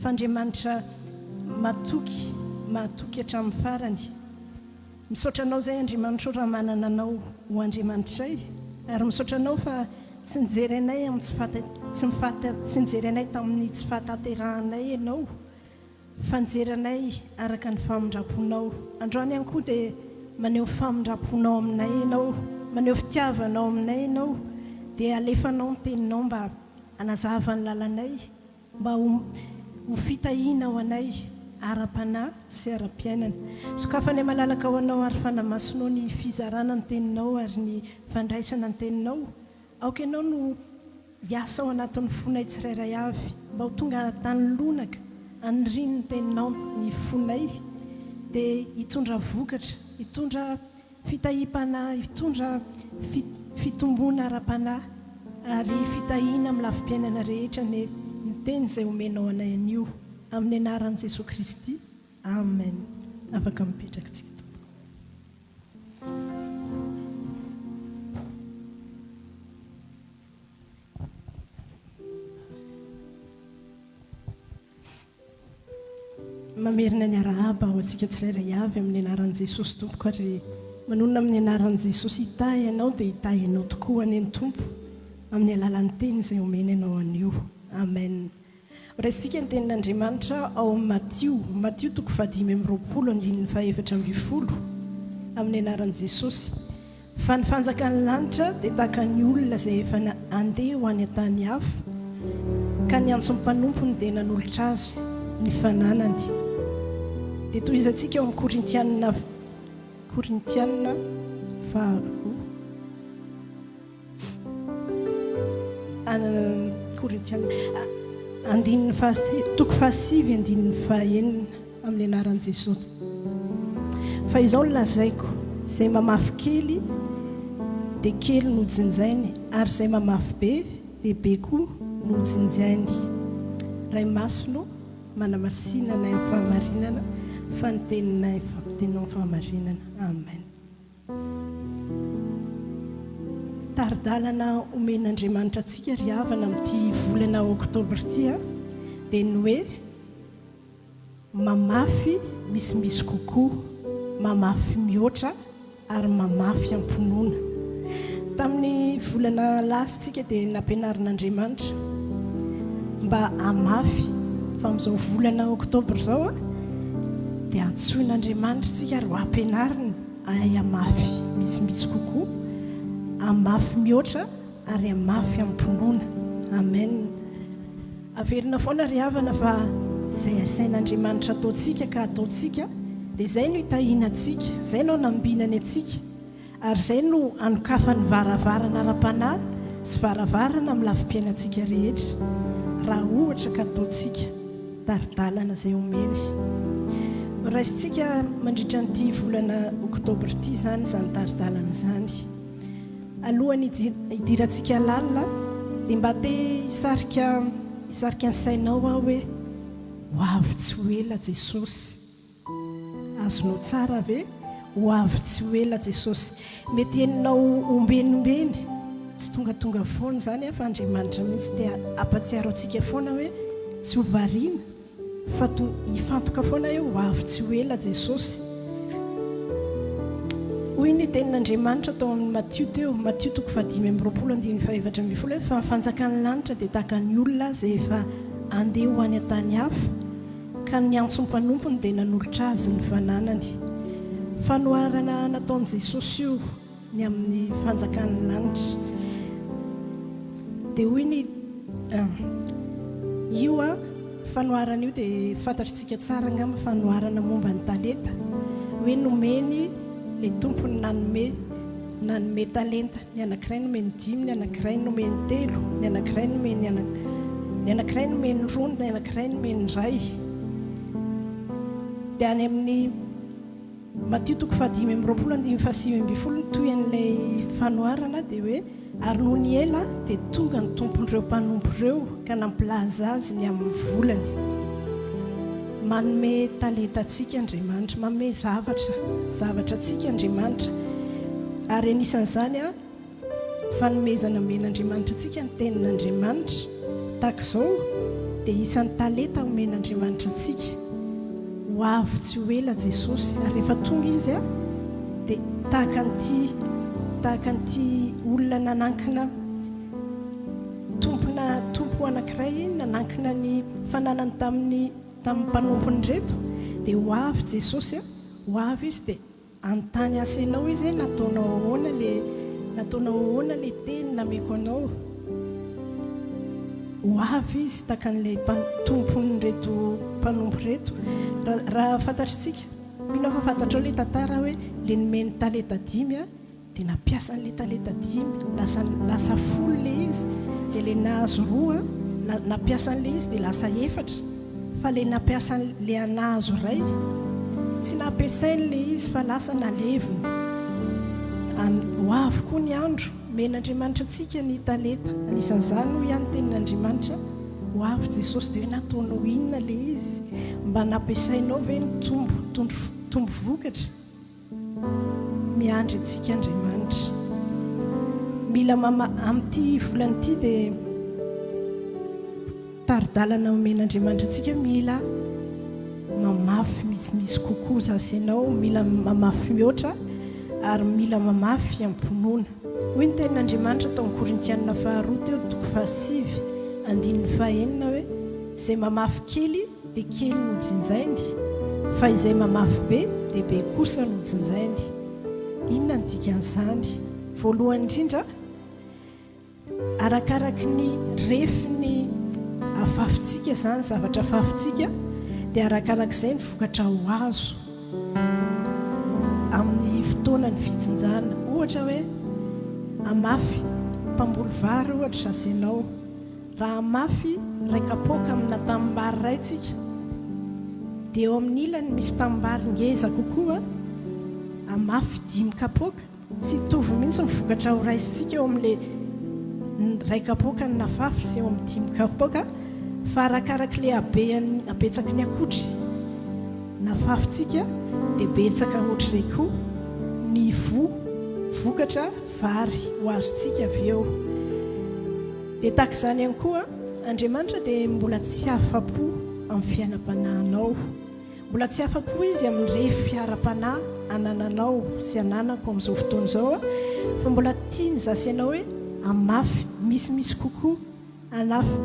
fa andriamanitra matoky hatramin'ny farany misaotra anao izay andriamanitra raha manana anao ho andriamanitray ary misaotra anao fa tsy nijery anay tsy nijery anay tamin'ny tsy fahataterahanay ianao fa nijery anay araka ny famindraponao androany ihany koa dia maneho famindraponao aminay ianao maneho fitiavanao aminay ianao dia alefanao ny teninao mba hanazava ny lalanay mba ho fitahiana ho anay ara-panahy sy ara-piainana sokafany malalaka ho anao ary fanamasinao ny fizarana ny teninao ary ny fandraisana ny teninao aoka ianao no hiasa ao anatin'ny fonay tsirairay avy mba ho tonga tany lonaka aniriny ny teninao ny fonay dia hitondra vokatra hitondra fitahim-panahy hitondra fitombona ara-panahy ary fitahiana amin'ny lafim-piainana rehetra ny teny izay omenao anay anio amin'ny anaran'i Jesosy Kristy amen. Afaka mipetraka tsika tompo. Mamerina ny arahaba ho antsika tsirairay avy amin'ny anaran'i Jesosy tompoko ary manonona amin'ny anaran'i Jesosy hitahy ianao dia hitahy ianao tokoa any ny tompo amin'ny alalan'ny teny izay omena ianao anio amen. Raisitsika ny tenin'Andriamanitra ao Matthieu 5:20 amin'ny anaran'i Jesosy fa ny fanjakan'ny lanitra dia tahaka ny olona izay efa andeha ho any an-tany hafa ka ny antso ny mpanompony dia nanolotra azy ny fananany dia toy izantsika ao amin'ny Korintianina 5:7 amin'ny anaran'i Jesosy. Fa izao no lazaiko izay mamafy kely dia kely no jinjainy ary izay mamafy be dia be koa no jinjainy. Ray masino manamasinana ny fahamarinana fa ny teninay fampitenao fahamarinana amen. Taridalana omen'Andriamanitra antsika ry havana amin'ity volana oktobra ity dia ny hoe mamafy misimisy kokoa mamafy mihoatra ary mamafy amponoana. Tamin'ny volana lasitsika dia nampianarin'Andriamanitra mba hamafy fa amin'izao volana oktobra izao dia antsoin'Andriamanitra tsika ary ho ampianarina hamafy misimisy kokoa hamafy mihoatra ary hamafy amponoana amen. Averina foana ry havana fa izay asain'Andriamanitra ataontsika ka ataontsika dia izay no hitahiana antsika izay no hanambinany antsika ary izay no hanokafany varavarana ara-panahy sy varavarana amin'ny lafim-piainantsika rehetra raha ohatra ka ataontsika taridalana izay omeny. Raisitsika mandritra nyity volana oktobra ity izany taridalana izany alohany hidirantsika lalina dia mba te hisarika ny sainao aho hoe ho avy tsy ho ela Jesosy. Azonao tsara ve ho avy tsy ho ela Jesosy. Mety eninao ombenombeny tsy tongatonga foana izany fa Andriamanitra mihitsy dia ampatsiaro antsika foana hoe tsy ho variana fa hifantoka foana hoe ho avy tsy ho ela Jesosy. Hoy ny tenin'Andriamanitra tao amin'ny Matthieu 5:20 fa ny fanjakan'ny lanitra dia tahaka ny olona izay efa andeha ho any an-tany hafa ka ny antso ny mpanompony dia nanolotra azy ny fananany. Fanoharana nataon'i Jesosy io ny amin'ny fanjakan'ny lanitra dia hoy ny io fanoharana io dia fantatritsika tsara angamba fanoharana momba ny talenta hoe nomeny le tompony nanome talenta ny anankiray nomeny 5 ny anankiray nomeny 3 ny anankiray nomeny ny anankiray nomeny 2 ny anankiray nomeny 1 dia any amin'ny Matthieu 5:20 toy an'ilay fanoharana dia hoe ary noho ny ela dia tonga ny tompon'ireo mpanompo ireo ka nampilaza azy ny amin'ny volany manome talenta atsika Andriamanitra, manome zavatra atsika Andriamanitra. Ary anisan'izany a fanomezana omen'Andriamanitra atsika ny tenin'Andriamanitra tahaka izao dia isan'ny talenta omen'Andriamanitra atsika. Ho avy tsy ho ela Jesosy, ary rehefa tonga izy a dia tahaka an'ity olona nanankina tompo anankiray, nanankina ny fananany tamin'ny mpanompony reto, dia ho avy Jesosy a, ho avy izy dia anontany asa ianao izy hoe nataonao ahoana le teny nameko anao. Ho avy izy tahaka an'ilay tompony reto mpanompo reto. Raha fantatritsika, mino fa fantatrao ilay tantara hoe le nomeny talenta 10 a dia nampiasa an'ilay talenta 10 lasa folo le izy, dia le nahazo 2 a nampiasa an'ilay izy dia lasa 4, fa le nampiasa le anahazo ray tsy nampiasainy le izy fa lasa naleviny. Ho avy koa ny andro men'Andriamanitra antsika ny talenta, anisan'izany ho ihany tenin'Andriamanitra. Ho avy Jesosy dia hoe nataonao inona le izy, mba nampiasainao ve ny tombo vokatra. Miandry antsika Andriamanitra. Mila amin'ity volan'ity dia taridalana omen'Andriamanitra antsika, mila mamafy misy kokoa zasy ianao, mila mamafy mihoatra ary mila mamafy ampinoana. Hoy ny tenin'Andriamanitra tao amin'ny Korintianina 2 teo 9:9 hoe izay mamafy kely dia kely no jinjainy, fa izay mamafy be dia be kosa no jinjainy. Inona ny dikan'izany? Voalohany indrindra, arakaraky ny refiny afafintsika izany, zavatra afafintsika, dia arakarak'izay ny vokatra ho azo amin'ny fotoana ny fitsinjana. Ohatra hoe amafy mpamboly vary ohatra zasy ianao, raha amafy ray kapoaka amina tanimbary raitsika dia eo amin'ny ilany misy tanimbary ngeza kokoa, amafy 5 kapoaka, tsy hitovy mihitsy ny vokatra ho raisitsika eo amin'ilay ray kapoaka ny nafafy sy eo amin'ny 5 kapoaka, fa arakaraka ilay abetsaky ny akotry nafafintsika dia betsaka ohatr'izay koa ny vokatra vary ho azontsika avy eo. Dia tahaka izany ihany koa Andriamanitra dia mbola tsy afa-po amin'ny fiainam-panahinao, mbola tsy afa-po izy amin'ny refy ara-panahy anananao sy ananako amin'izao fotoana izao, fa mbola tiany zasy ianao hoe amafy misimisy kokoa,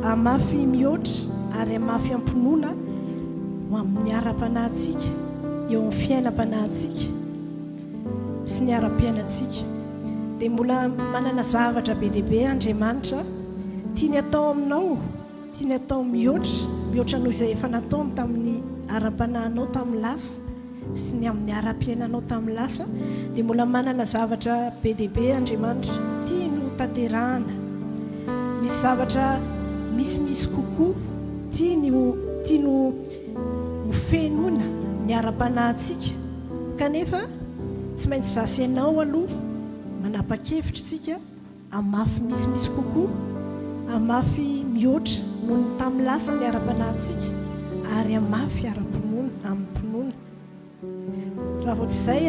amafy mihoatra ary amafy ampinoana ho amin'ny ara-panahintsika, eo amin'ny fiainam-panahintsika sy ny ara-piainantsika. Dia mbola manana zavatra be dia be Andriamanitra tiany atao aminao, tiany atao mihoatra noho izay efa nataony tamin'ny ara-panahinao tamin'ny lasa sy ny amin'ny ara-piainanao tamin'ny lasa. Dia mbola manana zavatra be dia be Andriamanitra tiany ho tanterahana, misy zavatra misimisy kokoa tiany ho fenoina ny ara-panahintsika. Kanefa tsy maintsy zasy ianao aloha manapa-kevitra tsika amafy misimisy kokoa, amafy mihoatra noho ny tamin'ny lasa ny ara-panahintsika, ary amafy ara-pinoana amin'ny mpinoana. Raha vao tsy izay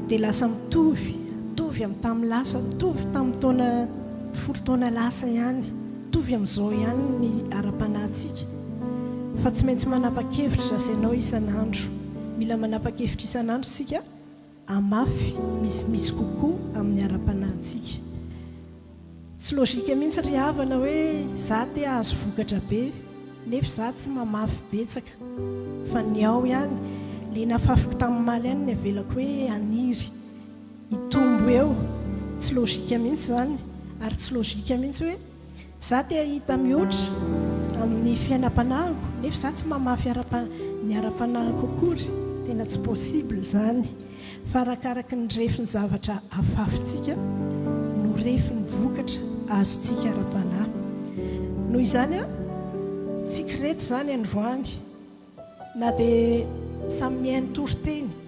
dia lasa mitovy amin'ny tamin'ny lasa, mitovy tamin'ny folo taona lasa ihany, mitovy amin'izao ihany ny ara-panahintsika. Fa tsy maintsy manapa-kevitra zasy ianao isan'andro, mila manapa-kevitra isan'andro tsika amafy misimisy kokoa amin'ny ara-panahintsika. Tsy lôjika mihitsy ry havana hoe za te azo vokatra be nefa za tsy mamafy betsaka, fa ny ao ihany le nafafiko tamin'ny maly ihany ny avelako hoe aniry hitombo eo. Tsy lôjika mihitsy zany, ary tsy lôjika mihitsy hoe za te ahita mihoatra amin'ny fiainam-panahiko nefa za tsy mamafy ny ara-panahiko akory. Tena tsy possible zany, fa arakaraky ny refiny zavatra afafintsika no refiny vokatra azontsika ara-panahy. Noho izany tsika reto zany androany na dia samy mihaino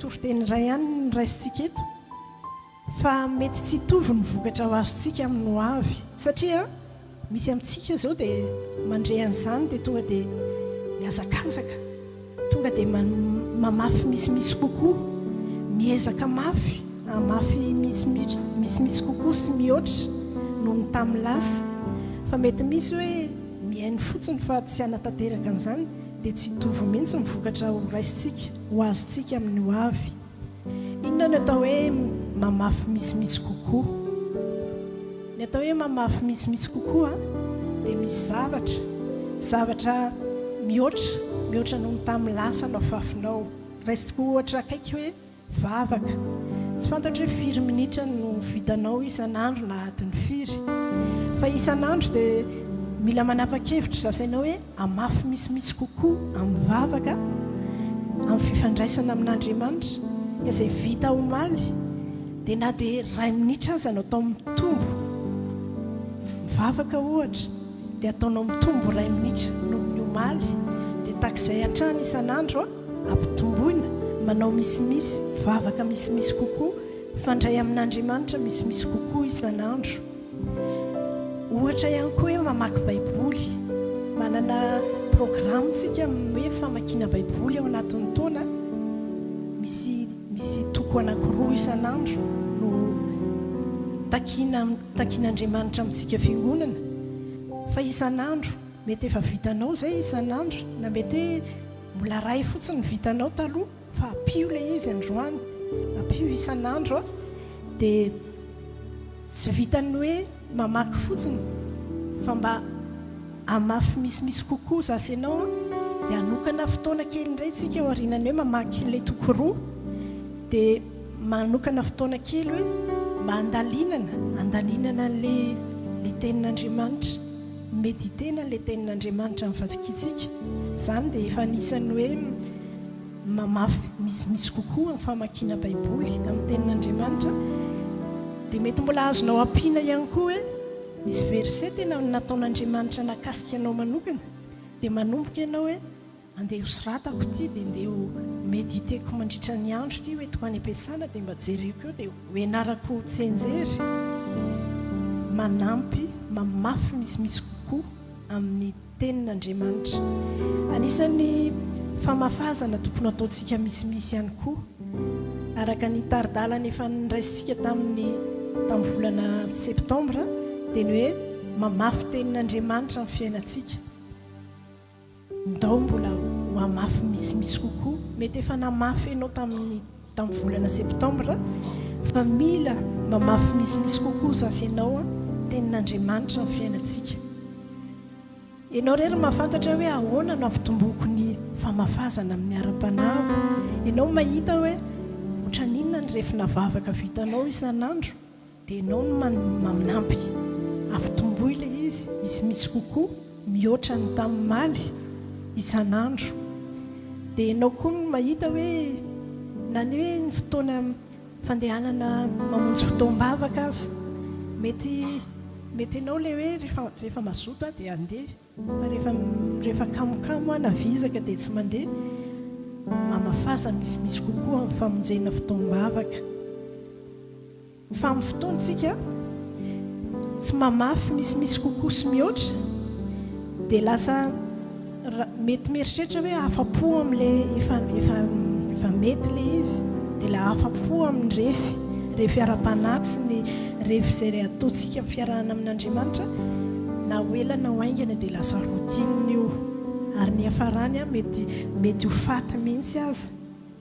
toriteny ray ihany ny raisintsika eto, fa mety tsy hitovy ny vokatra ho azontsika amin'ny ho avy, satria misy amintsika zao dia mandre an'izany dia tonga dia miazakazaka tonga dia mamafy misimisy kokoa, miezaka mafy amafy misimisy kokoa sy mihoatra noho ny tamin'ny lasa. Fa mety misy hoe mihainy fotsiny fa tsy hanatanteraka an'izany dia tsy hitovy mihitsy mivokatra ho raisitsika, ho azontsika amin'ny ho avy. Inona ny atao hoe mamafy misimisy kokoa? Ny atao hoe mamafy misimisy kokoa dia misy zavatra mihoatra noho ny tamin'ny lasa no afafinao. Raisitsika ohatra akaiky hoe vavaka, tsy fantatra hoe firy minitra no vitanao isan'andro na adiny firy, fa isan'andro dia mila manapa-kevitra zasainao hoe amafy misimisy kokoa amin'ny vavaka amin'ny fifandraisana amin'Andriamanitra, izay vita omaly dia na dia 2 minitra aza no atao mitombo. Mivavaka ohatra dia ataonao mitombo 2 minitra noho ny omaly, dia takizay hatrany isan'andro ampitomboina, manao misimisy, vavaka misimisy kokoa, fandray amin'Andriamanitra misimisy kokoa isan'andro. Ohatra ihany koa hoe mamaky baiboly, manana programme tsika hoe famakiana baiboly ao anatin'ny taona, misy toko anankiroa isan'andro no takian'Andriamanitra amintsika fiangonana. Fa isan'andro mety efa vitanao zay isan'andro, na mety mbola ray fotsiny vitanao taloha, fa apio ilay izy androany, apio isan'andro dia tsy vitany hoe mamaky fotsiny, fa mba amafy misimisy kokoa zasy ianao dia anokana fotoana kely indray tsika ao arinany hoe mamaky ilay toko roa, dia manokana fotoana kely hoe mba andalinana le tenin'Andriamanitra, meditena le tenin'Andriamanitra amin'ny vasikitsika. Izany dia efa anisany hoe mamafy misimisy kokoa amin'ny famakiana baiboly amin'ny tenin'Andriamanitra. Dia mety mbola azonao ampiana ihany koa hoe misy verset tena nataon'Andriamanitra nakasika anao manokana, dia manomboka ianao hoe andeha ho soratako ity, dia andeha ho mediteko mandritra ny andro ity, hoe toko any am-piasana dia mba jereko eo, dia hoenarako tsenjery. Manampy mamafy misimisy kokoa amin'ny tenin'Andriamanitra. Anisan'ny famafazana tokony ataontsika misimisy ihany koa, araka ny taridalana efa niraisitsika tamin'ny volana septambra, dia ny hoe mamafy tenin'Andriamanitra amin'ny fiainantsika. Ndao mbola ho amafy misimisy kokoa, mety efa namafy ianao tamin'ny volana septambra, fa mila mamafy misimisy kokoa zasy ianao tenin'Andriamanitra amin'ny fiainantsika. Ianao rery mahafantatra hoe ahoana no ampitomboako ny famafazana amin'ny ara-panahiko. Ianao mahita hoe ohatran'inona ny refina vavaka vitanao isan'andro, dia ianao no manampy ampitomboy ilay izy misimisy kokoa, mihoatra ny tamin'ny maly isan'andro. Dia ianao koa no mahita hoe na ny hoe ny fotoana fandehanana mamonjy fotoam-bavaka aza, mety ianao ilay hoe rehefa mazoto dia andeha, fa rehefa kamokamo navizaka dia tsy mandeha. Mamafaza misimisy kokoa amin'ny famonjena fotoam-bavaka. Fa amin'ny fotoantsika tsy mamafy misimisy kokoa sy mihoatra, dia lasa mety mieritreritra hoe afa-po amin'ilay efa mety ilay izy, dia ilay afa-po amin'ny refy ara-panahy sy ny refy izay ataontsika fiarahana amin'Andriamanitra, na ho ela na ho aingana dia lasa routine io, ary ny hafarany mety ho faty mihitsy aza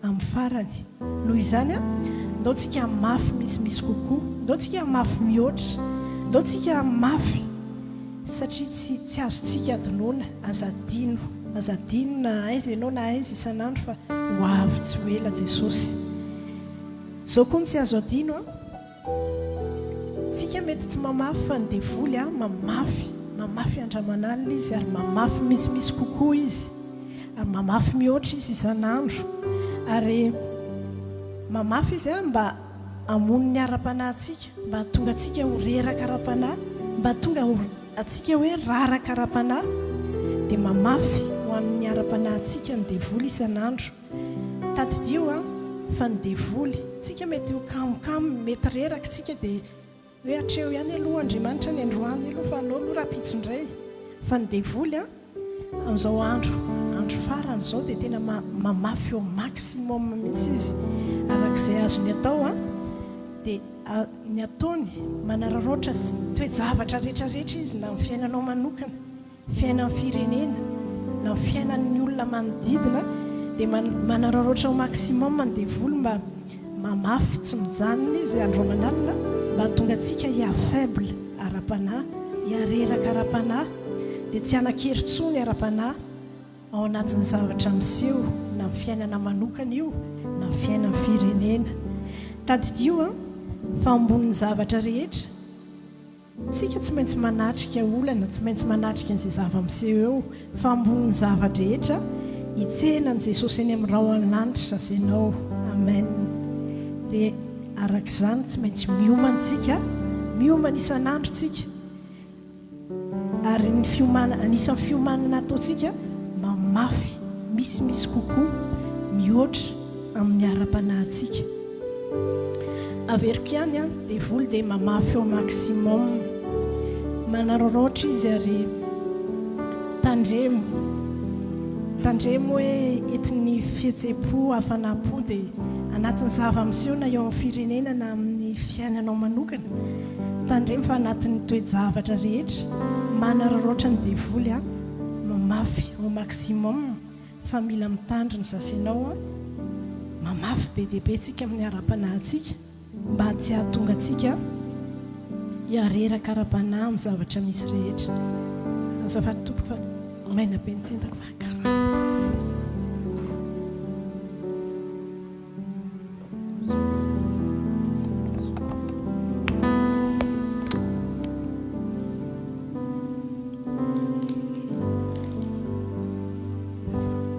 amin'ny farany. Noho izany ndaontsika mafy misimisy kokoa, ndaontsika mafy mihoatra, ndaontsika mafy, satria tsy azontsika adinoana, azadino na aiza ianao na aiza isan'andro, fa ho avy tsy ho ela Jesosy. Izao koa ny tsy azo adino tsika mety tsy mamafy, fa ny devoly mamafy andraman'alina izy, ary mamafy misimisy kokoa izy, ary mamafy mihoatra izy isan'andro, ary mamafy izy mba hamono ny ara-panahintsika, mba tonga atsika ho reraka ara-panahy, mba tonga atsika hoe raraka ara-panahy, dia mamafy ho amin'ny ara-panahintsika ny devoly isan'andro. Tadidio fa ny devoly tsika mety ho kamokamo, mety reraka tsika dia hoe atreo ihany aloha Andriamanitra ny androany aloha, fa anao aloha raha pitsondray. Fa ny devoly amin'izao andro farany zao dia tena mamafy eo maximum mihitsy izy arak'izay azony atao a dia ny ataony manararaotra toejavatra rehetrarehetra izy na ny fiainanao manokana fiainan'ny firenena na fiainan'ny olona manodidina dia manararaotra ao maximum dia voly mba mamafy tsy mijanona izy andromanalina mba tonga antsika hiafaible ara-panahy hiareraka ara-panahy dia tsy hanan-kery-tsony ara-panahy ao anatin'ny zavatra miseho na fiainana manokana io na fiainan'ny firenena tadidio a fa ambonin'ny zavatra rehetra tsika tsy maintsy manatrika olana tsy maintsy manatrika n'izay zava-miseho eo fa ambonin'ny zavatra rehetra hitsenan' Jesosy eny amin'ny rahoan'anitra zainao amen dia arak'izany tsy maintsy miomantsika miomana isan'andro tsika ary anisan'ny fiomanana ataontsika mamafy misimisy kokoa mihoatra amin'ny ara-panahintsika averiko ihany a dia voly dia mamafy ao maximum manararaotra izy ary tandremo hoe entin'ny fihetsepo hafanam-po dia anatin'ny zava-miseho na eo amin'ny firenena na amin'ny fiainanao manokana tandremo fa anatin'ny toejavatra rehetra manararaotra ny devoly a mamafy au maximum fa mila mitandriny zasenao a mamafy be dia be tsika amin'ny ara-panahintsika mba tsy hahatonga antsika hiareraka ara-panahy amin'ny zavatra misy rehetra azafady tompoko fa maina be nitendako fa karaha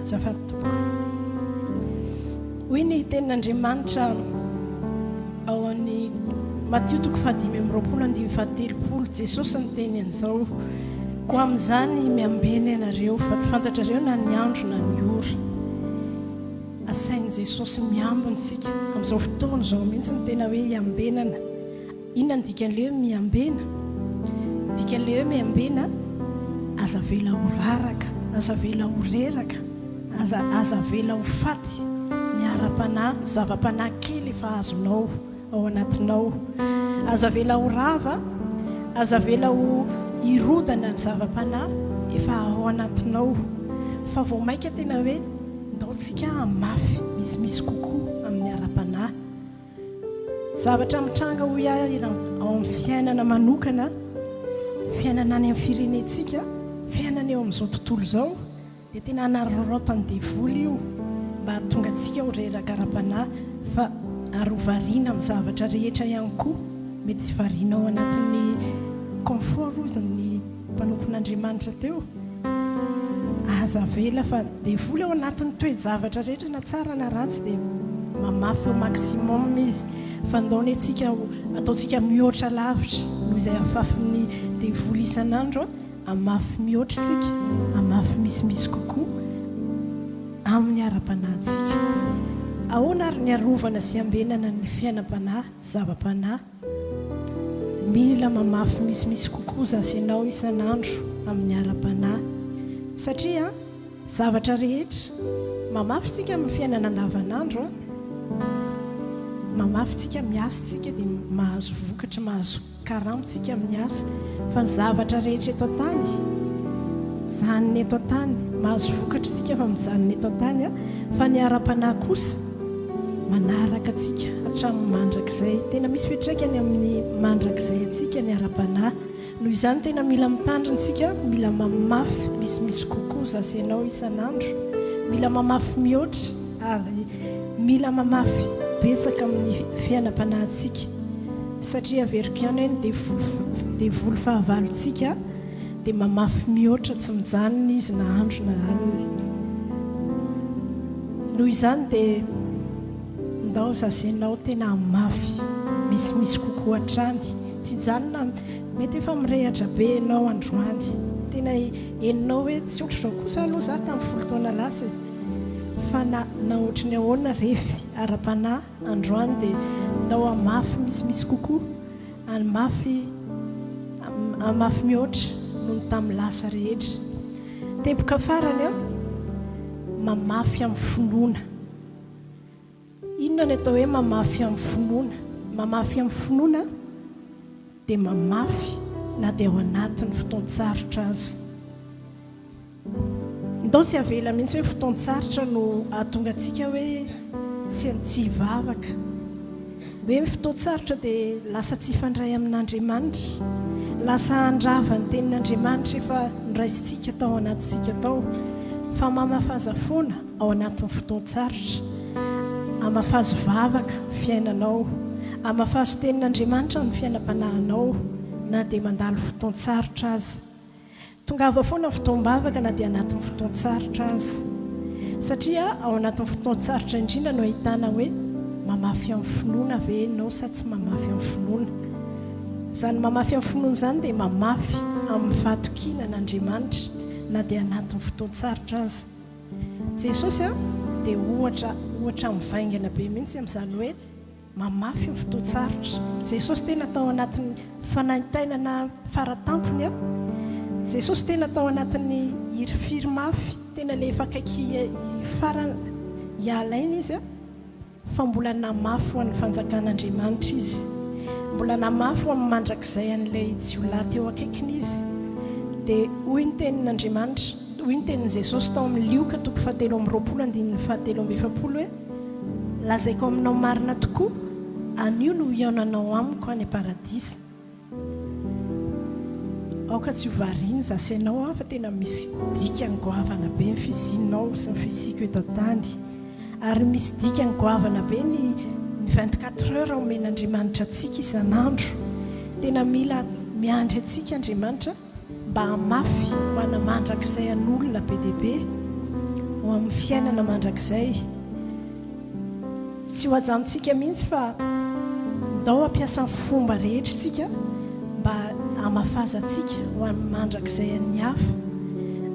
azafady tompoko hoy ny tenin'Andriamanitra ao an'ny Matthieu 5:23 Jesosy ny teny an'izao koa amin'izany miambena ianareo fa tsy fantatrareo na ny andro na ny ora asain'i Jesosy miambintsika amin'izao fotoana izao mihitsy ny tena hoe hiambenana inona ny dikan'ilay hoe miambena dikan'ilay hoe miambena aza vela ho raraka aza vela ho reraka aza vela ho faty ny ara-panahy zava-panahy kely efa azonao ao anatinao aza vela ho rava aza vela ho irodana ny zava-panahy efa ao anatinao fa vao maika tena hoe ndaontsika mafy misimisy kokoa amin'ny ara-panahy zavatra mitranga ho ao amin'ny fiainana manokana fiainana any amin'ny firenentsika fiainana eo amin'izao tontolo izao dia tena hanararaotany devoly io mba tonga antsika ho reraka ara-panahy fa ary ho variana amin'ny zavatra rehetra ihany koa mety variana ao anatin'ny confort rozany mpanompon'Andriamanitra teo aza vela fa devoly ao anatin'ny toe-javatra rehetra na tsara na ratsy dia mamafy au maximum izy fa ndaony atsika ataontsika mihoatra lavitra noho izay afafin'ny devoly isan'andro amafy mihoatra tsika amafy misimisy kokoa amin'ny ara-panahintsika ahoana ary ny arovana sy ambenana ny fiainam-panahy zava-panahy mila mamafy misimisy kokoa zasenao isan'andro amin'ny ara-panahy satria zavatra rehetra mamafy tsika amin'ny fiainana andavanandro mamafy tsika miasa tsika dia mahazo vokatra mahazo karamitsika amin'ny asa fa ny zavatra rehetra eto tany janony eto tany mahazo vokatra tsika fa mijanony eto tany fa ny ara-panahy kosa manaraka atsika hatramin'ny mandrakizay tena misy fitraikany amin'ny mandrakizay atsika ny ara-panahy noho izany tena mila mitandrintsika mila mamafy misimisy kokoa zasenao isan'andro mila mamafy mihoatra ary mila mamafy betsaka amin'ny fiainam-panahintsika satria averiko ihany hoe ny devoly fahavalontsika dia mamafy mihoatra tsy mijanona izy na andro na alina noho izany dia ndao zasenao tena mafy misimisy kokoa hatrany tsy janona mety efa mirehatra be ianao androany tena eninao hoe tsy ohatra izao kosa aloha za tamin'ny folo taona lasa fa na ohatra ny ahoana refy ara-panahy androany dia ndao amafy misimisy kokoa amafy mihoatra noho ny tamin'ny lasa rehetra tempoka farany mamafy amin'ny finoana. Inona ny atao hoe mamafy amin'ny finoana? Mamafy amin'ny finoana dia mamafy na dia ao anatin'ny fotoan-tsarotra azy. Ndao tsy avela mihitsy hoe fotoan-tsarotra no ahatonga antsika hoe tsy hivavaka. Hoe fotoan-tsarotra dia lasa tsy hifandray amin'Andriamanitra, lasa handrava ny tenin'Andriamanitra efa niraisintsika tao anatintsika tao. Fa mamafaza foana ao anatin'ny fotoan-tsarotra, amafazo vavaka fiainanao, amafazo tenin'Andriamanitra ny fiainam-panahinao, na dia mandalo fotoan-tsarotra aza. Tongava foana fotoam-bavaka na dia anatin'ny fotoan-tsarotra aza, satria ao anatin'ny fotoan-tsarotra indrindra no ahitana hoe mamafy amin'ny finoana ve ianao sa tsy mamafy amin'ny finoana. Izany mamafy amin'ny finoana izany dia mamafy amin'ny fahatokinan'Andriamanitra na dia anatin'ny fotoan-tsarotra aza. Jesosy dia ohatra mivaingana be mihitsy amin'izany hoe mamafy amin'ny fotoan-tsarotra. Jesosy tena tao anatin'ny fanaintainana faratampony. Jesosy tena tao anatin'ny hirifiry mafy, tena le efa akaiky farany hialaina izy fa mbola namafy ho an'ny fanjakan'Andriamanitra izy, mbola namafy ho amin'ny mandrakizay an'ilay jiolahy teo akaikiny izy. Dia hoy ny tenin'Andriamanitra, hoy ny tenin'i Jesosy tao amin'ny Lioka 7:27 hoe lazaiko aminao marina tokoa, anio no hiaonanao amiko any paradisa. Aoka tsy hovariana zasy ianao fa tena misy dikany goavana be ny fizinao sy ny fisiko eto an-tany, ary misy dikany goavana be ny 24 heures omen'Andriamanitra antsika isan'andro. Tena mila miandry antsika Andriamanitra mba hamafy ho ana mandrakizay an'olona be dia be ho amin'ny fiainana mandrakizay. Tsy ho ajamintsika mihitsy fa ndao ampiasa ny fomba rehetra tsika mba hamafaza antsika ho amin'ny mandrakizay an'ny hafa,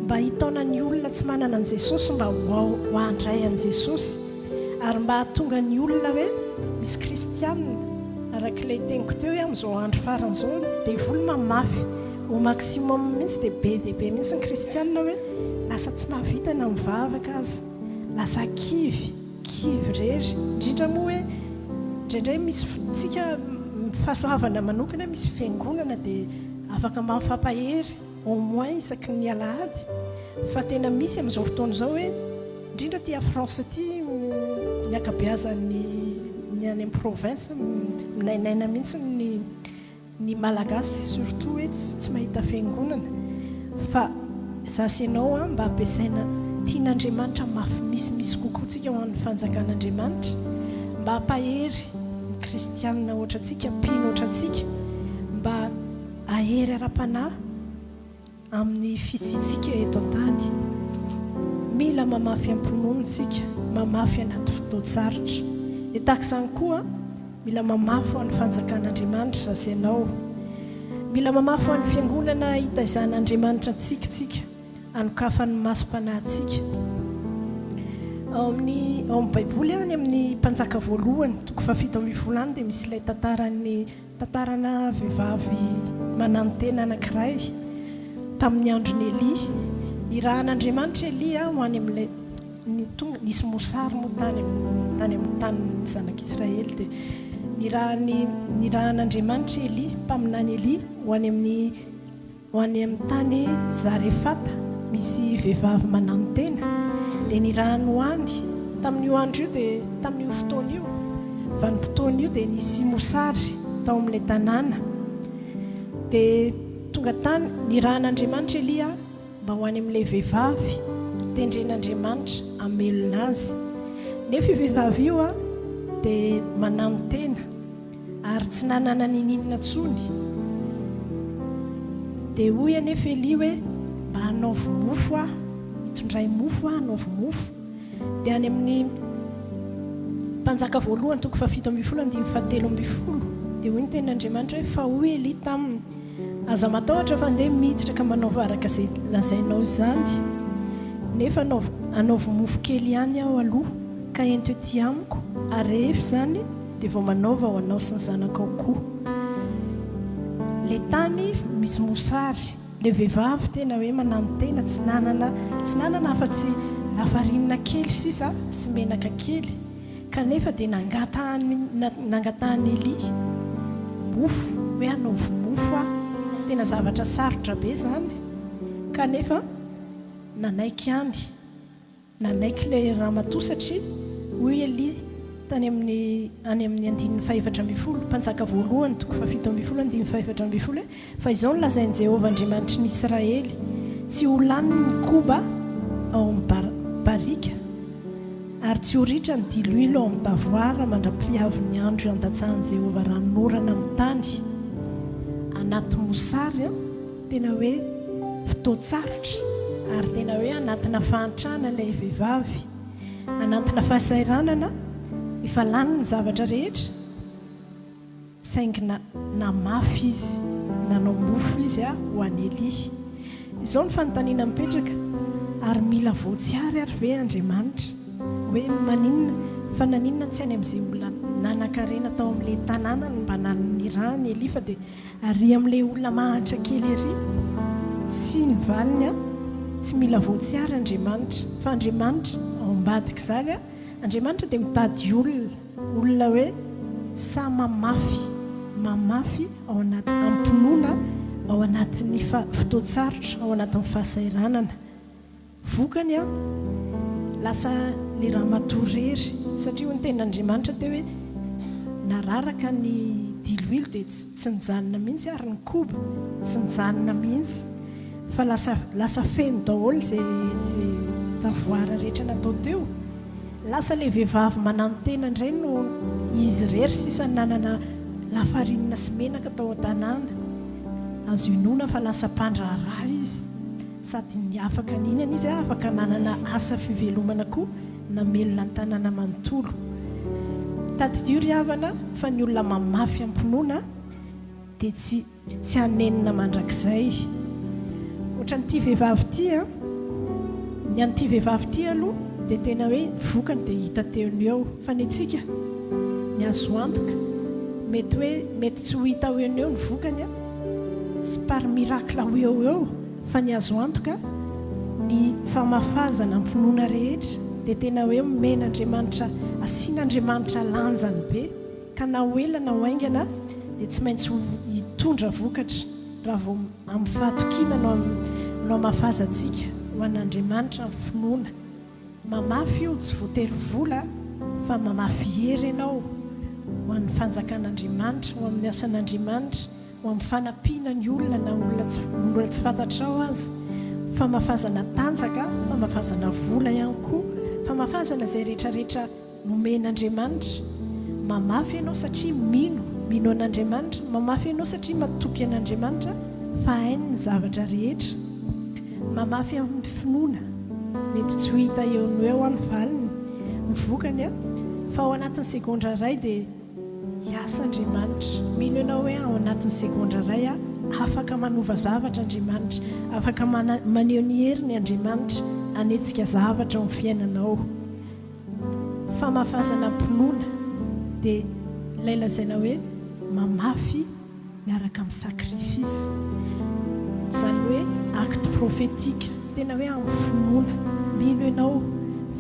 mba hitaona ny olona tsy manana an' Jesosy mba ho handray an' Jesosy, ary mba hahatonga ny olona hoe misy kristianina. Arak'ilay teniko teo hoe amin'izao andro faran'izao dia voly mamafy au maximum mihitsy dia be mihitsy ny kristianina hoe lasa tsy mahavitana mivavaka aza, lasa kivy rery. Indrindra moa hoe indraindray misy tsika fahasoavana manokana misy fiangonana dia afaka mba mifampahery au moins isaky ny alahady. Fa tena misy amin'izao fotoana izao hoe indrindra ty a France ty ny akabeazany ny any amin'ny province minainaina mihitsy ny malagasy surtout hoe tsy mahita fiangonana. Fa zasy ianao mba ampiasaina tian'Andriamanitra mafy misy kokoa tsika ho an'ny fanjakan'Andriamanitra, mba hampahery ny kristianina ohatra antsika, mpino ohatra antsika, mba ahery ara-panahy amin'ny fisitsika eto an-tany. Mila mamafy am-pononontsika, mamafy anaty fotoan-tsarotra. Dia tahaka izany koa mila mamafy ho an'ny fanjakan'Andriamanitra raha ianao. Mila mamafy ho an'ny fiangonana hitaizan'Andriamanitra antsika anokafany masom-panahintsika. Ao amin'ny Baiboly any amin'ny mpanjaka voalohany 7 dia misy ilay tantarana vehivavy mananotena anankiray tamin'ny andron'ny Eli. Nirahan'Andriamanitra Eli ho any amin'ilay nisy mosary moa tany amin'ny tanin'ny zanak'Israely. Dia nirahan'Andriamanitra Eli, mpaminany Eli, ho any amin'ny tany Zarefata misy vehivavy mananotena. Dia nirahany hoany tamin'io andro io, dia tamin'io fotoana io, vanim-potoana io dia nisy mosary tao amin'ilay tanàna. Dia tonga tany nirahan'Andriamanitra Eli mba ho any amin'ilay vehivavy tendren'Andriamanitra amelona azy. Nefa io vehivavy io dia mananotena ary tsy nanana ninina tsony. Dia hoy anefa Eli hoe mba hanaovy mofo hitondray mofo hanaovy mofo. Dia any amin'ny mpanjaka voalohany 7:17 dia hoy ny tenin'Andriamanitra hoe fa hoy Eli taminy, aza matahotra fa andeha miditra ka manaovy araka izay lazainao izany, nefa hanaovy mofo kely ihany aho aloha ka ento ety amiko, ary rehefa izany dia vao manaova ho anao sy ny zanakao koa. Le tany misy mosary, le vehivavy tena hoe mananotena, tsy nanana afa-tsy lafarinina kely sisa sy menaka kely kanefa dia nangatahany Eli mofo hoe anaovy mofo a tena zavatra sarotra be zany kanefa nanaiky any nanaiky ilay ramatoa satria hoy Eli tany any amin'ny 5:7 mpanjaka voalohany 7:7 fa izao nolazain'i Jehovah Andriamanitry ny Israely tsy ho laniny ny koba ao amin'ny barika ary tsy ho ritra ny diloilo ao amin'ny tavoara mandra-piavin'ny andro andatsahan'i Jehovah ranonorana amin'ny tany anaty mosary tena hoe fotoatsarotra ary tena hoe anatina fahantrana ilay vehivavy anatina fahasairanana efa lany ny zavatra rehetra saingy namafy izy nanao mofo izy ho an'ny Eli izao ny fanontaniana mipetraka ary mila voatsiary ary ve Andriamanitra hoe maninona fa naninona tsy any amin'izay olona nanan-karena tao amin'ilay tanàna mba nan'ny rany Eli fa dia ary amin'ilay olona mahatra kely ery tsy nivaliny tsy mila voatsiary Andriamanitra fa Andriamanitra ao ambadika izany Andriamanitra dia mitady olona hoe sa mamafy ao anaty ampinoana ao anatin'ny fotoatsarotra ao anatin'ny fahasairanana vokany lasa le ramatoa rery satria ho ny ten'Andriamanitra teo hoe nararaka ny diloilo dia tsy nijanona mihitsy ary ny koba tsy nijanona mihitsy fa lasa feno daholo zay tavoara rehetra natao teo lasa le vehivavy manano tena indray no izy rery sisa nanana lafarinina sy menaka tao an-tanàna azo inona fa lasa mpandraharaha izy sady ny afaka ninana izy afaka nanana asa fivelomana koa namelona ny tanàna manontolo tadidio ry havana fa ny olona mamafy ampinoana dia tsy hanenina mandrakizay ohatran'ity vehivavy ity ny an'ity vehivavy ity aloha dia tena hoe vokany dia hita teony eo fa ny antsika ny azo antoka mety tsy ho hita eo ny vokany tsy par miracle ho eo fa ny azo antoka ny famafazana ampinoana rehetra dia tena hoe men'Andriamanitra asian'Andriamanitra lanjany be ka na hoelana ho aingana dia tsy maintsy hitondra vokatra raha vao amin'ny fahatokiana no amafazantsika ho an'Andriamanitra ny finoana mamafy io tsy voatery vola fa mamafy hery ianao ho amin'ny fanjakan'Andriamanitra ho amin'ny asan'Andriamanitra ho amin'ny fanampiana ny olona na olona tsy fantatrao azy famafazana tanjaka famafazana vola ihany koa famafazana izay rehetrarehetra nomen'Andriamanitra mamafy ianao satria mino an'Andriamanitra mamafy ianao satria matoky an'Andriamanitra fa hainy ny zavatra rehetra mamafy amin'ny finoana mety tsy ho hita eo no eo amin'ny valiny ny vokany fa ao anatin'ny segondra ray dia hiasa Andriamanitra mino ianao hoe ao anatin'ny segondra ray afaka manova zavatra Andriamanitra afaka maneho ny heriny Andriamanitra anetsika zavatra ao amin'ny fiainanao famafazana ampinoana dia ilay lazaina hoe mamafy miaraka amin'ny sakrifisy izany hoe acte prophétique tena hoe amin'ny finoana mino ianao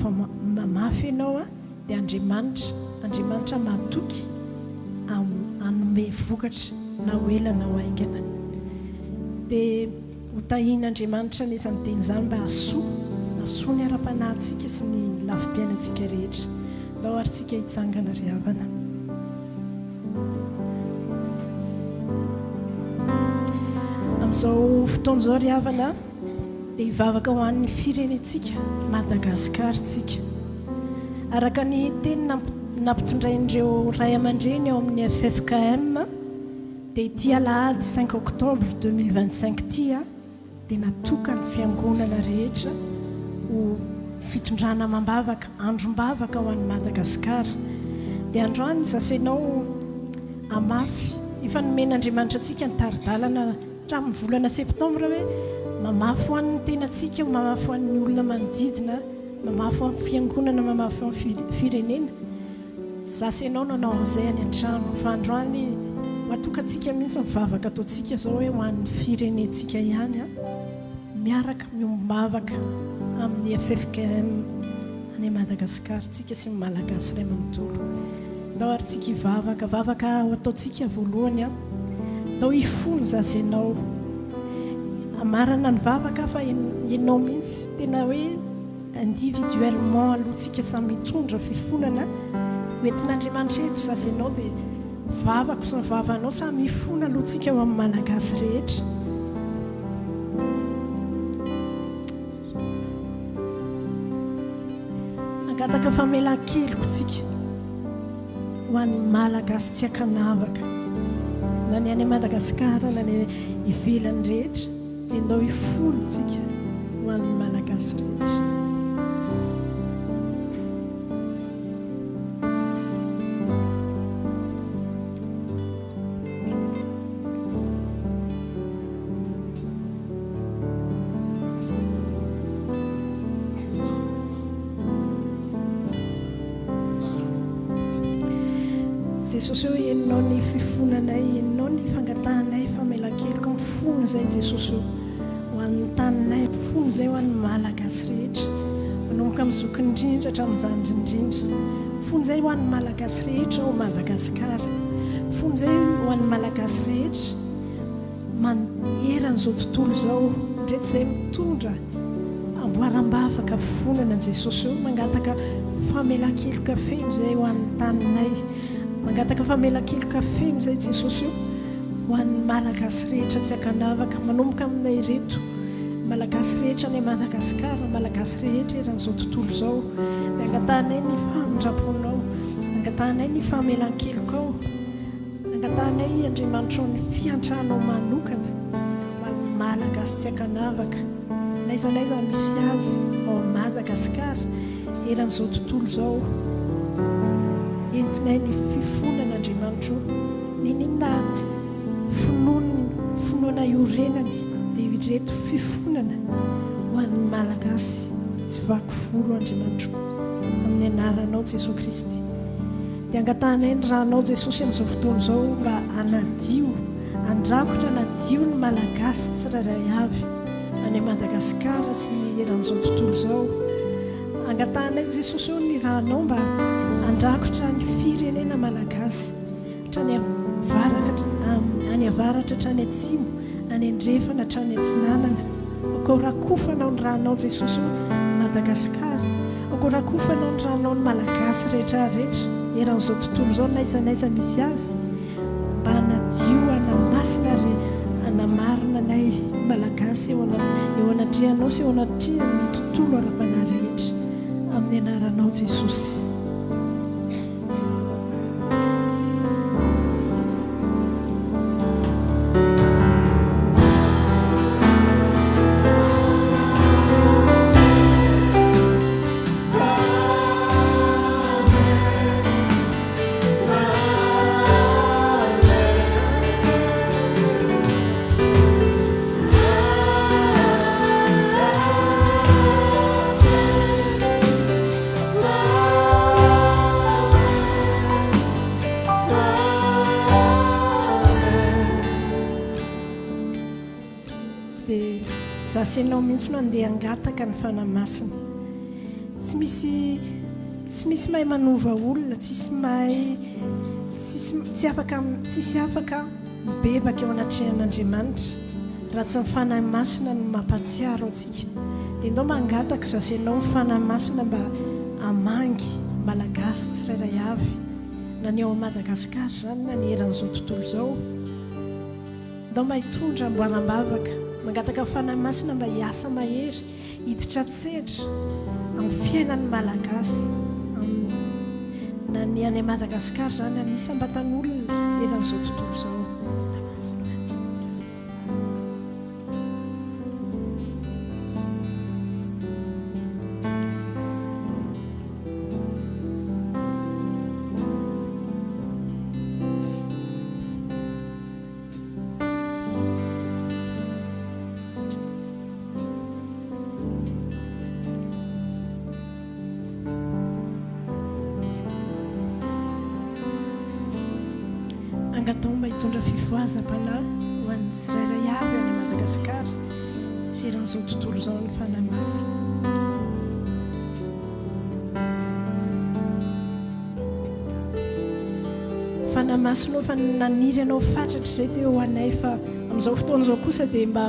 fa mamafy ianao dia Andriamanitra mahatoky anome vokatra na hoelana ho aingana dia hotahian'Andriamanitra nezany teny izany mba hasoa ny ara-panahintsika sy ny lafi-piainantsika rehetra ndao ary tsika hitsangana ry havana amin'izao fotoana izao ry havana dia hivavaka ho an'ny firenentsika Madagasikara tsika araka ny teny nampitondrain'ireo ray aman-dreny ao amin'ny FFKM dia ity alahady 5 octobre 2025 ity dia natoka ny fiangonana rehetra ho fitondrana mambavaka androm-bavaka ho an'ny Madagasikara dia androany zasainao amafy efa nomen'Andriamanitra antsika ny taridalana hatramin'ny volana septambra hoe mamafy ho an'ny tenantsika mamafy ho an'ny olona manodidina mamafy ho amin'ny fiangonana mamafy ho amin'ny firenena zasainao nanao an'izay any an-trano fa androany matokantsika mihitsy mivavaka ataontsika zao hoe ho an'ny firenentsika ihany miaraka miombavaka amin'ny FFKM any Madagasikara tsika sy malagasy ray manontolo ndao ary tsika hivavaka vavaka ho ataontsika voalohany a ndao hifony zazy ianao amarana ny vavaka fa ianao mihitsy tena hoe individuellement aloha tsika samy mitondra fifonana hoentin'Andriamanitra eto zazy ianao dia vavako sy ny vavanao samy mifona aloha tsika eo amin'ny malagasy rehetra. Angataka famelan-keloko tsika ho an'ny malagasy tsy akanavaka na ny any Madagasikara na ny ivelany rehetra dia ndao hifony tsika ho an'ny malagasy rehetra. Jesosy eo enao ny fifonanay, enao ny fangatahanay famelan-keloko mifony zay Jesosy eo ho an'ny taninay, mifony zay ho an'ny malagasy rehetra manomboka amin'ny zoky indrindra hatramin'izany indrindra, mifony zay ho an'ny malagasy rehetra ao Madagasikara, mifony zay ho an'ny malagasy rehetra maneran'izao tontolo zao ndreto zay mitondra amboaram-bavaka fonana Jesosy eo mangataka famelan-keloka feno zay ho an'ny taninay, mangataka famelan-keloka feno zay Jesosy io ho an'ny malagasy rehetra tsy akanavaka manomboka aminay reto malagasy rehetra ny Madagasikara, malagasy rehetra eran'izao tontolo zao dia angatahanay ny famindraponao, angatahanay ny famelan-kelokao, angatahanay Andriamanitra ny fiantranao manokana ho an'ny malagasy tsy akanavaka naizanaiza misy azy ao Madagasikara eran'izao tontolo zao entinay ny fifonan'Andriamanitra ninina finoana iorenany dia ireto fifonana ho an'ny malagasy tsy vaky volo Andriamanitra amin'ny anaranao Jesosy Kristy dia angatahanay ny ranao Jesosy amin'izao fotoana izao mba anadio andrakotra anadio ny malagasy tsirairay avy any Madagasikara sy eran'izao tontolo izao angatahanay Jesosy eo ny ranao mba andrakotra ny firenena malagasy hatrany any avaratra hatrany atsimo any andrefana hatrany atsinanana oko rakofanao ny ranao Jesosy eo Madagasikara oko rakofanao ny ranao ny malagasy rehetrarehetra eran'izao tontolo izao naizanaiza misy azy mba anadio anamasina ary anamarina nay malagasy eo anatrehanao sy eo anatrehany tontolo ara-pana rehetra amin'ny anaranao Jesosy. Zasy ianao mihitsy no andeha angataka ny fanamasina tsy misy mahay manova olona tsisy afaka mibebaka eo anatrehan'Andriamanitra raha tsy ny fanamasina no mampatsiaro antsika dia ndao mangataka zasy ianao ny fanamasina mba amangy malagasy tsirairay avy na ny ao Madagasikara zany na ny eran'izao tontolo izao ndao mahitondra amboaram-bavaka mangataka fanamasina mba hiasa mahery hiditra tsedra amin'ny fiainan'ny malagasy na ny any Madagasikara zany anisy ambatan'olona eran'izao tontolo izao. Angatao mba hitondra fivoazam-panahy ho an'ny tsirairay avy any Madagasikara sy eran'izao tontolo izao ny fanamasina. fanamasino fa naniry anao fatratra izay teo anay fa amin'izao fotoana izao kosa dia mba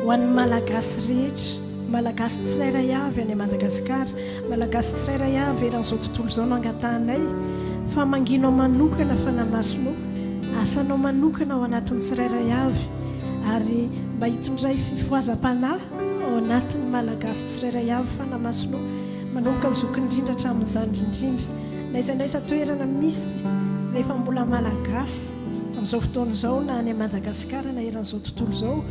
ho an'ny malagasy rehetra, malagasy tsirairay avy any Madagasikara, malagasy tsirairay avy eran'izao tontolo izao no angatanay fa manginao manokana fanamasino, asanao manokana ao anatin'ny tsirairay avy ary mba hitondray fifoazam-panahy ao anatin'ny malagasy tsirairay avy fanamasino manomboka mizoky indrindra hatramin'izany indrindra na iza naisa toerana misy rehefa mbola malagasy amin'izao fotoana izao na any Madagasikara na eran'izao tontolo izao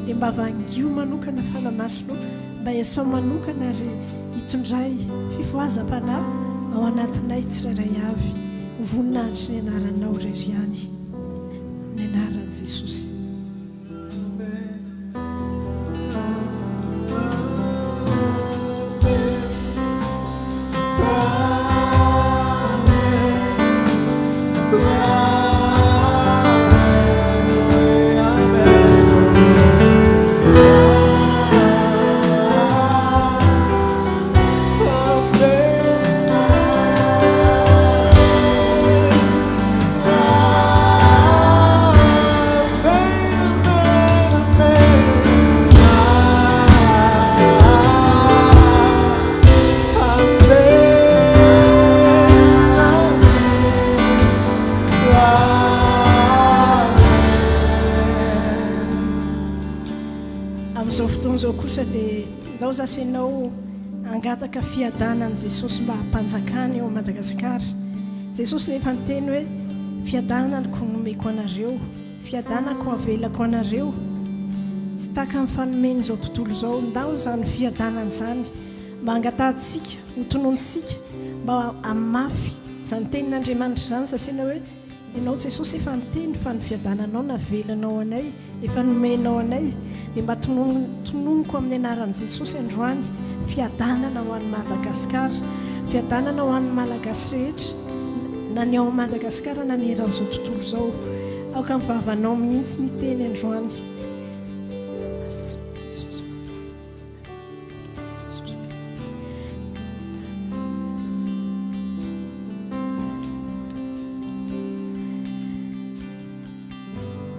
dia mba vangio manokana fanamasino mba esao manokana ary hitondray fifoazam-panahy ao anatinay tsirairay avy ho voninahitry ny anaranao reriany ny anaran'i Jesosy. Amin'izao fotoana izao kosa dia ndao zasanao angataka fiadanan'i Jesosy mba hampanjakany eo Madagasikara. Jesosy dia efa niteny hoe fiadanako nomeko anareo, fiadanako avelako anareo. Tsy taka ny fanomeny izao tontolo izao, ndao izany fiadanana izany mba hangatantsika, ho tonontsika mba hamafy izany tenin'Andriamanitra izany sasina hoe ianao Jesosy efa niteny fa ny fiadananao navelanao anay, efa nomenao anay dia mba tononoko amin'ny anaran'i Jesosy androany fiadanana ho an'ny Madagasikara, fiadanana ho an'ny malagasy rehetra na ny ao Madagasikara na ny eran'izao tontolo izao. Aoka mivavanao mihitsy ny teny androany.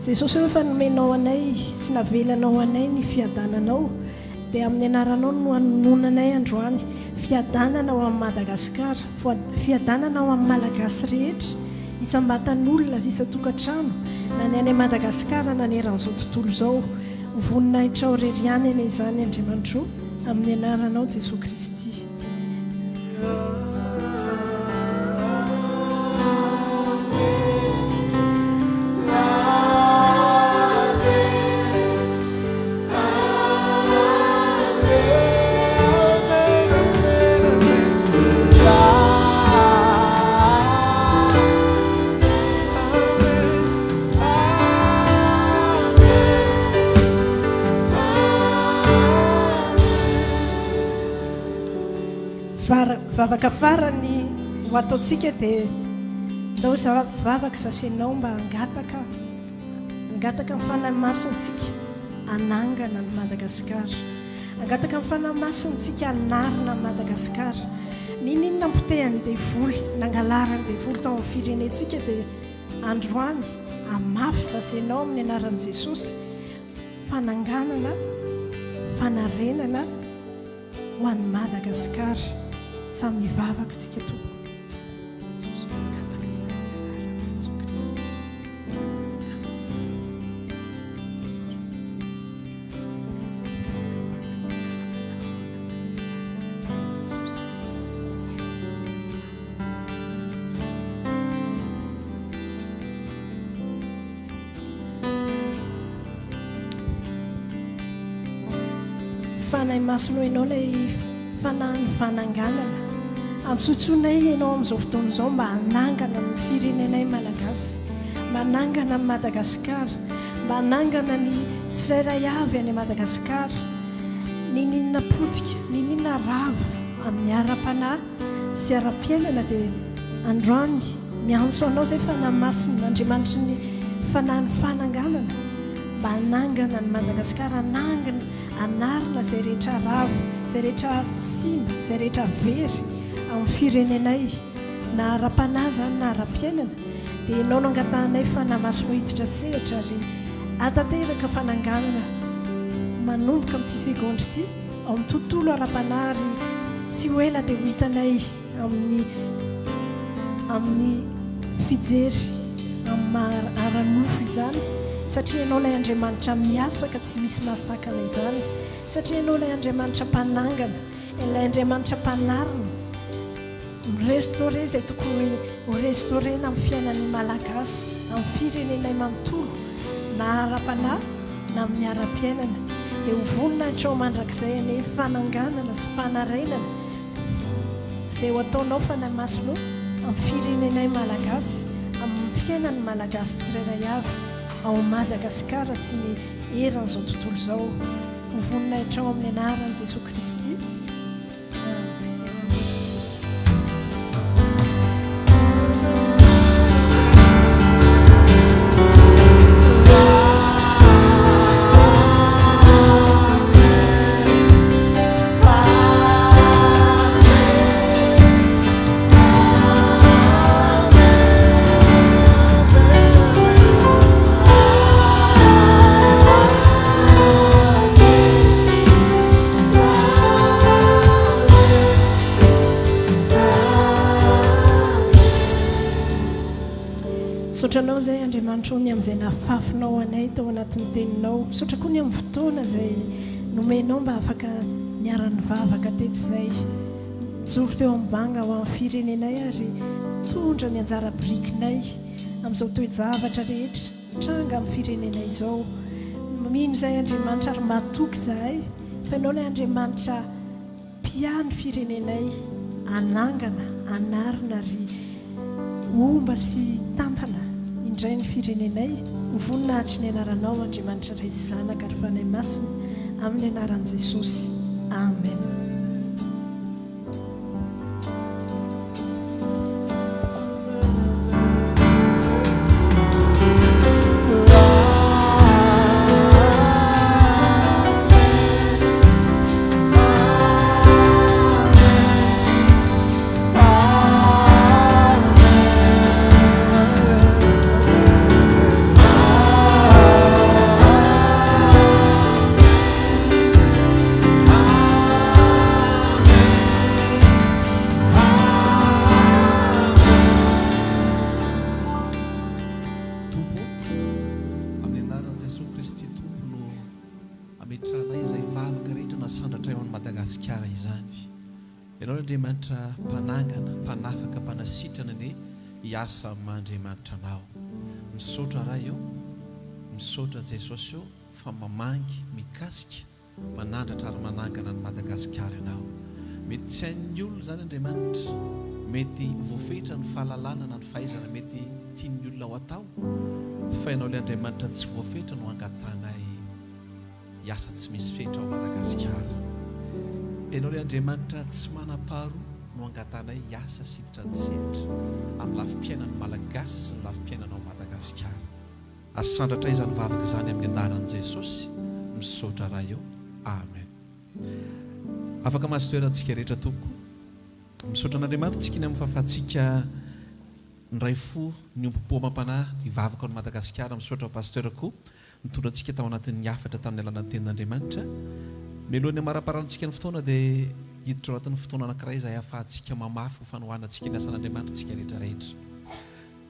Jesosy efa nomenao anay sy navelanao anay ny fiadananao dia amin'ny anaranao no hanononanay androany fiadanana ao amin'ny Madagasikara, fiadanana ao amin'ny malagasy rehetra isam-batan'olona isa-tokantrano na ny any Madagasikara na ny eran'izao tontolo izao. Voninahitra ao reriany eny izany Andriamanitra amin'ny anaranao Jesosy Kristy. Vavaka farany ho ataontsika dia ndao vavaka zasenao mba hangataka ny fanamasintsika anangana ny Madagasikara, hangataka ny fanamasintsika anarina ny Madagasikara. Ninona ampotehany devoly nangalarany devoly tao amin'ny firenentsika dia androany hamafy zasenao amin'ny anaran'i Jesosy fananganana, fanarenana ho an'ny Madagasikara. Samy mivavaka tsika to. Fanahy masino ianao ilay fanahy ny fananganana. Antsotsonay ianao amin'izao fotoana izao mba hanangana ny firenenay malagasy, mba hanangana ny Madagasikara, mba hanangana ny tsirairay avy any Madagasikara. Ninona potika, ninona rava amin'ny ara-panahy sy ara-piainana dia androany miantso anao izay fanahy masin'Andriamanitra ny fanahy ny fananganana mba hanangana ny Madagasikara, hanangana anarina izay rehetra rava, izay rehetra simba, izay rehetra very amin'ny firenenay na ara-panahy zany na ara-piainana dia ianao no angatanay fanamaso hiditra tsehatra ary atateraka fananganana manomboka amin'ity segondry ity ao amin'ny tontolo ara-panary tsy ho ela dia ho hitanay amin'ny fijery amin'ny aranofo izany satria ianao ilay Andriamanitra miasa ka tsy misy masakana izany satria ianao ilay Andriamanitra mpanangana ilay Andriamanitra mpanarina mirestauré izay tokony ho restaurena amin'ny fiainan'ny malagasy amin'ny firenenay manontolo na ara-panahy na amin'ny ara-piainana dia ho vonina hatrao mandrakizay ane fananganana sy fanarainana izay ho ataonao fanamasonao amin'ny firenenay malagasy amin'ny fiainan'ny malagasy tsirairay avy ao Madagasikara sy ny eran'izao tontolo izao ho vonina hatrao amin'ny anaran'i Jesosy Kristy. Sotranao izay Andriamanitra ny amin'izay nahafafinao anay tao anatin'ny teninao. Sotra koa ny amin'ny fotoana izay nomenao mba afaka niara-ny vavaka teto izay. Joro teo ambanga ho amin'ny firenenay ary tondra ny anjara birikinay amin'izao toe-javatra rehetra tranga amin'ny firenenay izao. Mino izay Andriamanitra ary matoky izahay fa ianao ilay Andriamanitra mpiany firenenay anangana, anarina ary omba sy tantana indray ny firenenay ho voninahitry ny anaranao Andriamanitra ray sy zanaka ary fanahy masina amin'ny anaran'i Jesosy. Amen. Andriamanitra mpanangana, mpanafaka, mpanasitrana ny hiasa amin'Andriamanitra anao. Misaotra raha eo, misaotra Jesosy eo fa mamangy, mikasika, manandratra ary manangana ny Madagasikara anao. Mety tsy hain'ny olona izany Andriamanitra, mety voafetra ny fahalalana na ny fahaizana mety tian'ny olona ho atao, fa ianao ilay Andriamanitra tsy voafetra no angatanay hiasa tsy misy fetra ao Madagasikara. Ianao ilay Andriamanitra tsy manam-paharoa no angatanay hiasa siditra an-tsehatra amin'ny lafim-piainan'ny malagasy sy ny lafim-piainanao Madagasikara. Ary sandratra izany vavaka izany amin'ny anaran'i Jesosy, misaotra raha eo. Amen. Afaka mahazo toerantsika rehetra tompoko. Misaotra an'Andriamanitra tsika ny amin'ny fahafahantsika ndray fo ny ompom-po mampanahy ny vavaka ao Madagasikara. Misaotra pasterako mitondra antsika tao anatin'ny hafatra tamin'ny alalany tenin'Andriamanitra. Melohan'ny amaraparantsika ny fotoana dia hiditra ao anatin'ny fotoana anankiray izay ahafahantsika mamafy ho fanohanantsika ny asan'Andriamanitra tsika rehetrarehetra.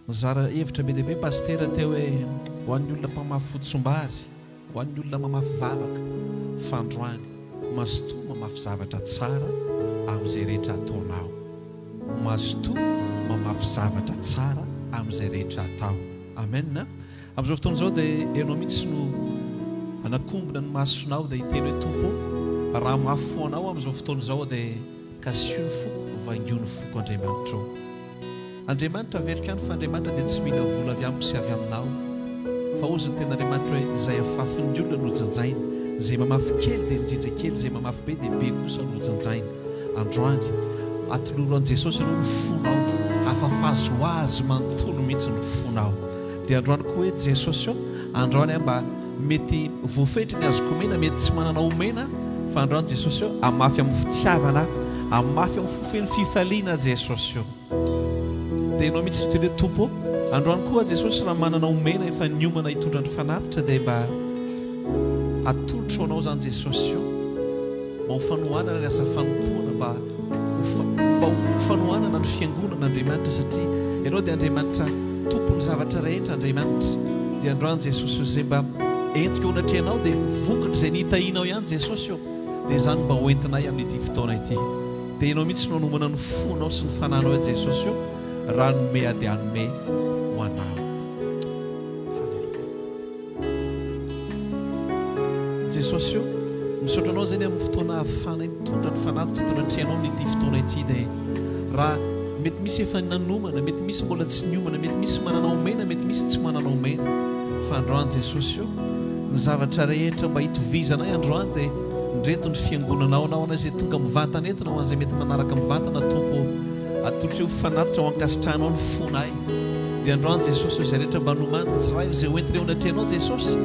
Mizara hevitra be dia be pastera teo hoe ho an'ny olona mpamafy fotsim-bary, ho an'ny olona mamafy vavaka, fandroany, mazotoa mamafy zavatra tsara amin'izay rehetra ataonao. Mazotoa mamafy zavatra tsara amin'izay rehetra atao. Amen. Amin'izao fotoana izao dia ianao mihitsy no anakombona ny masonao dia hiteny hoe tompo raha mafy anao amin'izao fotoana izao dia kasio ny foko vangiony foko Andriamanitra. Andriamanitra verika any fa Andriamanitra dia tsy mila vola avy aminy sy avy aminao fa ozy ny ten'Andriamanitra hoe izay afafin'ny olona no janjaina, izay mamafy kely dia mijija kely, izay mamafy be dia be kosa no janjaina. Androany atoloro an'i Jesosy ianao ny fonao, afafazo azy manontolo mihitsy ny fonao. Dia androany koa hoe Jesosy eo, androany mba mety voafetry ny azoko mena, mety tsy manana omena, fa androany Jesosy eo amafy amin'ny fitiavana, amafy amin'ny fofeny fifaliana Jesosy eo. Dia ianao mihitsy teny hoe tompo androany koa jesosy raha manana omena efa niomana hitondra ny fanatitra dia mba atolotra anao zany jesosy io mba ho fanohanana ny asa fanompoana mba ho fanohanana ny fiangonana andriamanitra satria ianao dia andriamanitra tompony zavatra rehetra andriamanitra dia androany jesosy io izay mba entiko onatrianao dia vokatra izay nihitahinao ihany jesosy io dia izany mba hoentinay amin'ity fotoana ity dia ianao mihitsy no anomana ny fonao sy ny fananao e jesosy io raha nome ady anome ho anao jesosy io misaotra anao zany amin'ny fotoana ahafana mitondra ny fanatitra tonatreanao amin'ity fotoana ity dia raha mety misy efa nanomana mety misy mbola tsy niomana mety misy manana omena mety misy tsy manana omena fa androany jesosy io ny zavatra rehetra mba hitovizanay androany dia ndreto ny fiangonanao anao ana izay tonga mivantana eto na ho an'izay mety manaraka mivantana tompo atolotra eo fanatitra ho ankasitranao ny fonay dia androany jesosy izay rehetra mba nomana tsy raha izay hoentina eo anatreanao jesosy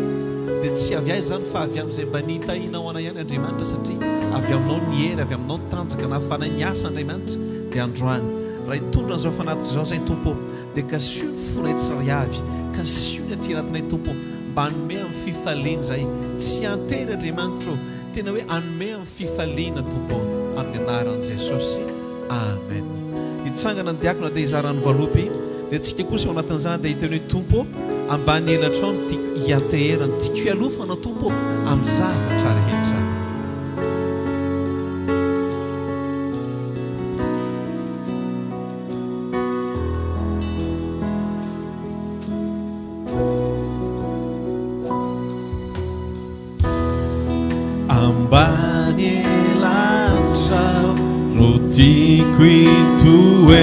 dia tsy avy aizy zany fa avy amin'izay mba nihitahinao ana ihany andriamanitra satria avy aminao ny hery avy aminao ny tanjaka na hafanay ny asa andriamanitra dia androany raha hitondra an'izao fanatitra izao zay tompo dia kasio ny fonay tsirary avy kasio ny aty anatinay tompo mba hanome amin'ny fifaliana zay tsy antery andriamanitra tena hoe hanome amin'ny fifaliana tompo amin'ny anaran'i jesosy amen hitsangana ny diakona dia izarany valopy dia tsika kosa ao anatin'izany dia hiteny hoe tompo ambany elatrao ny tiako hiateherany tiako hialofanao tompo amin'ny zavatra rehetra ambany elatra no tiako hitoerana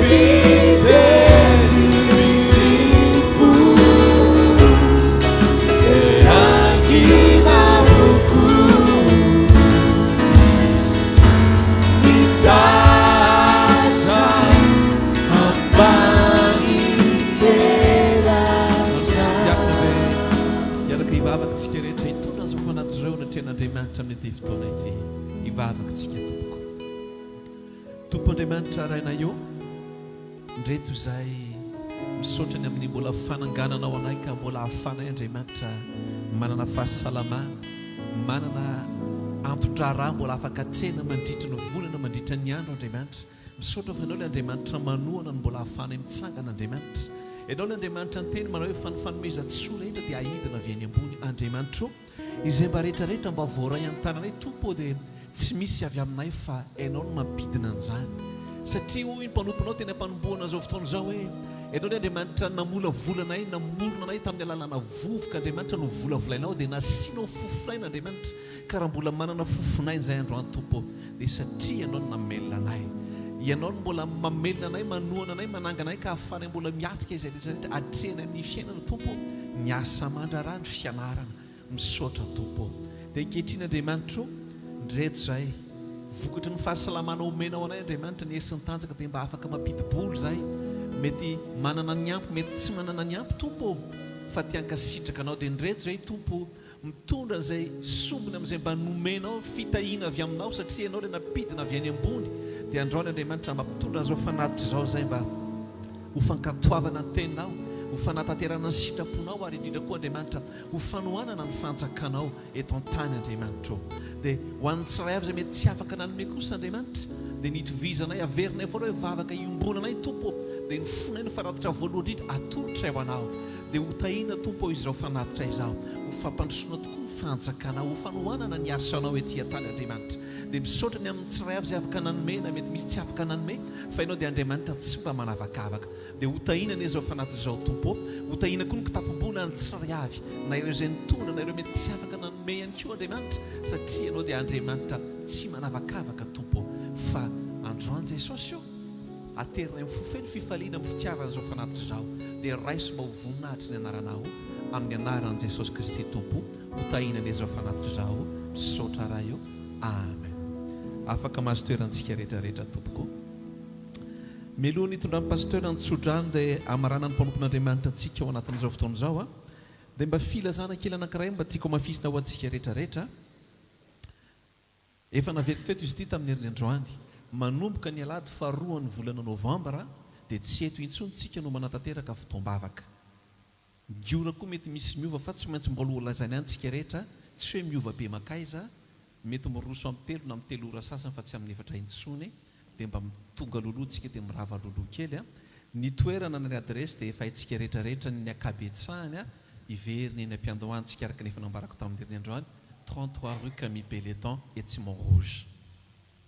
baby. rehetra amin'ny ity fotoana ity ivavakatsika tompoko tompo andriamanitra raina eo ndreto izay misaotrany amin'ny mbola fanangananao anay ka mbola hahafanay andriamanitra manana fahasalamana manana antondraraha mbola afaka atrena mandritra ny volana mandritra ny andro andriamanitra misaotra fa ianao le andriamanitra manohana ny mbola hahafanay mitsangana andriamanitra ianao le andriamanitra ny teny manao hoe fanofanomezantsona etra dia ahidina avy any ambony andriamanitra izay mba rehetrarehetra mba voaray an-tananay tompo dia tsy misy avy aminay fa ianao no mampidina an'izany satria hoy ny mpanomponao tena mpanomboana zao fotoana izao hoe ianao le andriamanitra namola volanay namorona anay tamin'ny alalana vovoka andriamanitra no volavolainao dia nasianao fofinaina andriamanitra ka raha mbola manana fofinaina izay androany tompo dia satria ianao no namelona anay ianao no mbola mamelona anay manohana anay mananga anay ka hahafanay mbola miatrika izay rehetrarehetra atrena amin'ny fiainana tompo miasa mandraraha ny fianarana misaotra tompo dia ankehitriny andriamanitra ndreto izay vokatra ny fahasalamana omenao anay andriamanitra ny hery sy ny tanjaka dia mba afaka mampidi-bolo izay mety manana ny ampy mety tsy manana ny ampy tompo fa tiankasitraka anao dia ndreto izay tompo mitondra izay sombina amin'izay mba nomenao fitahiana avy aminao satria ianao le napidina avy any ambony dia androany andriamanitra mampitondra an'izao fanatitra izao izay mba ho fankatoavana ny teninao ho fanataterana ny sitraponao ary indrindra koa andriamanitra ho fanohanana ny fanjakanao eto an-tany andriamanitra dia ho an'ny tsiray avy izay mety tsy afaka nanome kosa andriamanitra dia nitovizanay averinay foana hoe vavaka iombonanay tompo dia ny fonay no fanatitra voalohany indrindra atolotra eo anao dia ho tahina tompo izao fanatitra izao ho fampandrosoana tokoa fanjakanao ho fanohanana ny asanao etỳ an-tany andriamanitra dia misaotra ny amin'ny tsiray avy izay afaka nanome na mety misy tsy afaka nanome fa ianao dia andriamanitra tsy mba manavakavaka dia ho tahinana izao fanatitra izao tompo ho tahina koa ny kitapom-bola ny tsiray avy na ireo izay nitondra na ireo mety tsy afaka nanome ihany koa andriamanitra satria ianao dia andriamanitra tsy manavakavaka tompo fa androany jesosy io aterinay amin'ny fofely fifaliana amin'ny fitiavana izao fanatitra izao dia raiso mba ho voninahitra ny anaranao amin'ny anaran'i jesosy kristy tompo ho tahinana izao fanatitra izao misaotra raha io amen afaka mahazo toerantsika rehetrarehetra tompoko mialoha ny hitondran'ny paster ny tsodrano dia amarana ny mpanompon'andriamanitra antsika ao anatin'izao fotoana izao dia mba filazana kely anankiray mba tiako mafisina ho antsika rehetrarehetra efa naveriko teto izy ity tamin'ny herin'ny androany manomboka ny alady faharoan'ny volana novambra dia tsy eto intsontsika no manatanteraka fotoam-bavaka diora koa mety misy miova fa tsy maintsy mbola olazainy antsika rehetra tsy hoe miova be makaiza mety miroso amin'ny telo na amin'ny telo ora sasany fa tsy amin'ny efatra intsony dia mba mitonga loloantsika dia mirava loloa kely ny toerana na ny adresy dia efa haitsika rehetrarehetra ny akabetsahany iveriny eny ampiandohantsika araka nefa nambarako tamin'ny herin'ny androany 33 rue Camille Pelletan Etsimon Rouge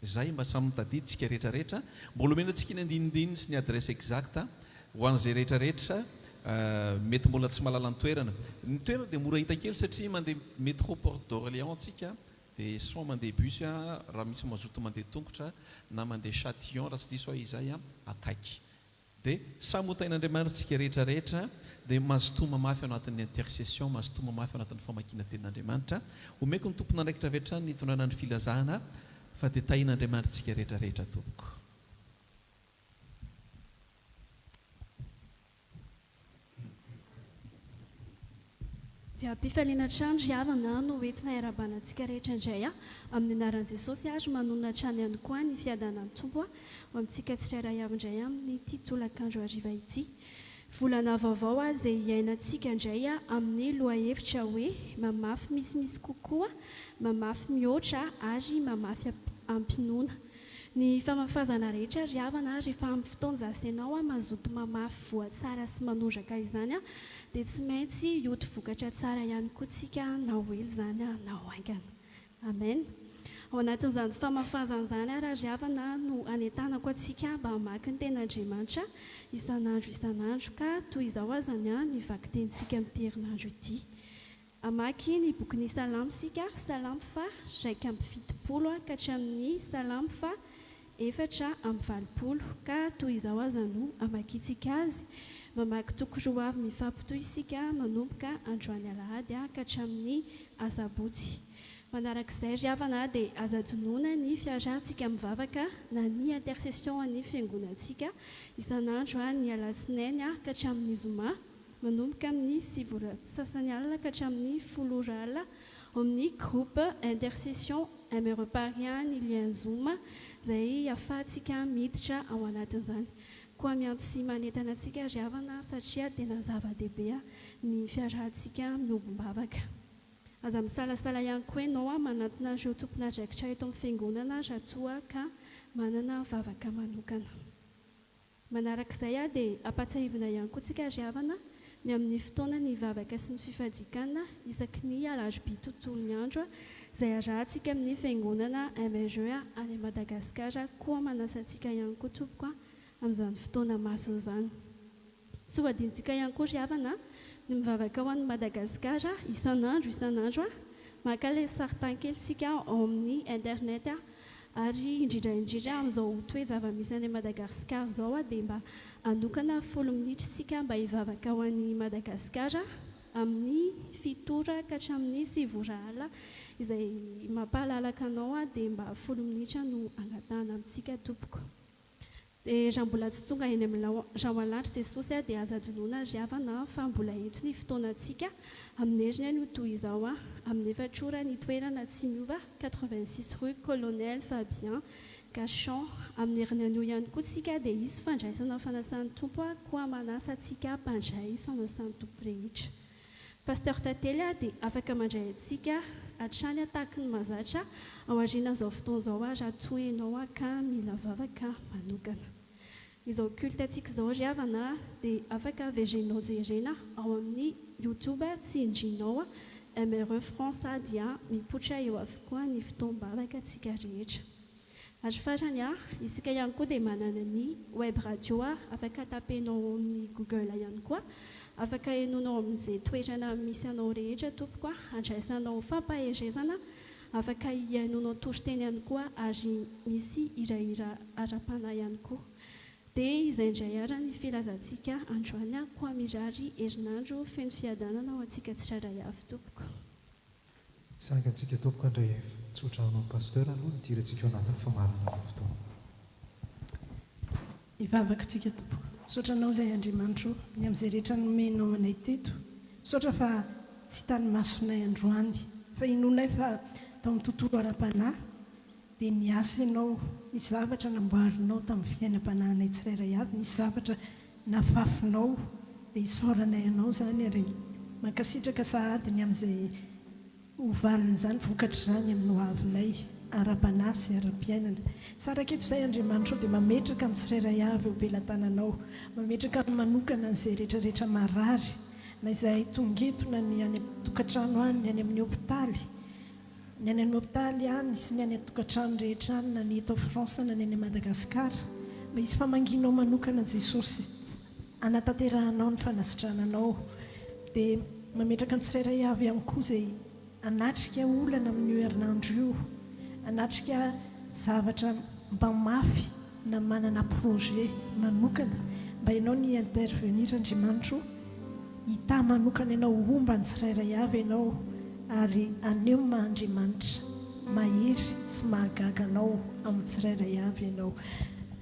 izay mba samy mitadiditsika rehetrarehetra mbola omena antsika ny andinindininy sy ny adresy exacta ho an'izay rehetrarehetra mety mbola tsy mahalala ny toerana dia mora hita kely satria mandeha métro Porte d'Orléans antsika dia soit mandeha bus raha misy mazoto mandeha tongotra na mandeha Châtillon raha tsy diso izay akaiky dia samy hotain'andriamanitra tsika rehetrarehetra dia mazotoma mafy ao anatin'ny intercession mazotoma mafy ao anatin'ny famakiana tenin'andriamanitra omeko ny tompona andraikitra avy hatrany ny tondrana ny filazahana fa dia tahin'andriamanitra tsika rehetrarehetra tompoko dia ampifaliana trandro havana no entina iarabanantsika rehetra indray amin'ny anaran'i jesosy azo manonona trany ihany koa ny fiadanany tompo ho amintsika tsirairay avy indray amin'ny ity tolakandro ariva ity volana vaovao izay iainantsika indray amin'ny lohahevitra hoe mamafy misimisy kokoa mamafy mihoatra ary mamafy ampinoana ny famafazana rehetra ry havana rehefa amin'ny fotoana zasy ianao mazoto mamafy voatsara sy manondraka izany dia tsy maintsy hioty vokatra tsara ihany koa tsika na hoely zany na hoaingana amen ao anatin'izany famafazana izany raha ry havana no anentanako antsika mba hamaky ny ten'andriamanitra isan'andro ka toy izao azany ny vaky tentsika amin'ny herinandro ity amaky ny bokin'ny salamo sika salamo fa 1:70 ka hatramin'ny salamo fa 4:20 ka toy izao azany no amakitsika azy mamaky toko roa avy mifampitoy isika manomboka androany alahady ka hatramin'ny asabotsy manarak'izay ry havana dia azadonoana ny fiarahantsika mivavaka na ny intercession ny fiangonantsika isan'andro ny alatsinainy ka hatramin'ny zoma manomboka amin'ny 7 sasany alina ka hatramin'ny 10 alina ao amin'ny groupe intercession Améroparian Ilian Zoom izay ahafahantsika miditra ao anatin'izany. Koa miampy sy manentana antsika ry havana satria tena zava-dehibe ny fiarahantsika miombom-bavaka. Aza misalasala ihany koa ianao manantona ireo tompon'andraikitra eto amin'ny fiangonana raha toa ka manana vavaka manokana. Manarak'izay dia ampatsahivana ihany koa tsika ry havana ny amin'ny fotoana ny vavaka sy ny fifadikana isaky ny alarobia tontolon'ny andro izay arahantsika amin'ny fiangonana MRE any Madagasikara. Koa manasa antsika ihany koa tompoko amin'izany fotoana masina izany. Tsy ho adintsika ihany koa ry havana ny mivavaka ao any Madagasikara isan'andro maka ilay sarin-tankely tsika ao amin'ny internet ary indrindra amin'izao toe zava-misy any Madagasikara izao dia mba anokana 10 minitra tsika mba hivavaka ao any Madagasikara amin'ny 7 ka hatramin'ny 7 ala izay mampahalalaka anao dia mba 10 minitra no angatahana amintsika tompoko. Dia raha mbola tsy tonga eny amin'ny Raoalanitra Jesosy dia aza adinoina ry havana fa mbola eto ny fotoanantsika amin'ny heriny no toy izao amin'ny 4 ora ny toerana tsy miova 86 rue Colonel Fabien Cachan. Amin'ny heriny anio ihany koa tsika dia isy fandraisana fanasan'ny tompo koa manasa antsika mpandray fanasan'ny tompo rehetra. Pasteur Tately dia afaka mandray antsika hatrany ataky ny mazatra ao aorian'izao fotoana izao raha toa ianao ka mila vavaka manokana. Izao culte antsika izao ry havana dia afaka averenao jerena ao amin'ny YouTube tsy indrinao MRE France dia mipoitra eo avokoa ny fotoam-bavaka antsika rehetra. Ary farany isika ihany koa dia manana ny web radio afaka tapenao amin'ny Google ihany koa. Afaka enonao amin'izay toerana misy anao rehetra tompoko andraisanao fampaherezana. Afaka ihainonao toriteny ihany koa ary misy hirahira ara-panahy ihany koa. Dia izay indray ara ny filazantsika androany koa mirary herinandro feno fiadanana ho antsika tsirairay avy tompoko. Sainga antsika tompoko andray tsotra anao pasteur aloha nidirantsika ao anatin'ny famarana ny fotoana. Hivavaka tsika tompoko. Misaotra anao izay Andriamanitro ny amin'izay rehetra nomenao anay teto. Misaotra fa tsy tany masonay androany fa inonay fa tao amin'ny tontolo ara-panahy dia niasa ianao, nisy zavatra namboarinao tamin'ny fiainam-panahinay tsirairay avy, nisy zavatra nafafinao dia isaoranay anao izany ary mankasitraka sahady ny amin'izay hovaliny izany vokatra izany amin'ny hoavinay ara-panahy sy ara-piainana. Saraka eto izay Andriamanitro dia mametraka amin'ny tsirairay avy eo belan-tananao, mametraka ny manokana n'izay rehetrarehetra marary na izay tongetona ny any tokantrano any, ny any amin'ny hopitaly, ny any amin'ny hopitaly any sy ny any tokantrano rehetra any na ny eto France na ny any Madagasikara. Mba isy famanginao manokana Jesosy, anatanterahanao ny fanasitrananao dia mametraka ny tsirairay avy ihany koa izay anatrika olana amin'ny herinandro io, anatrika zavatra mba mafy na manana projet manokana mba ianao ny intervenir Andriamanitro, hita manokana ianao omba ny tsirairay avy ianao ary aneo Andriamanitra mahery sy mahagaga anao amin'ny tsirairay avy ianao.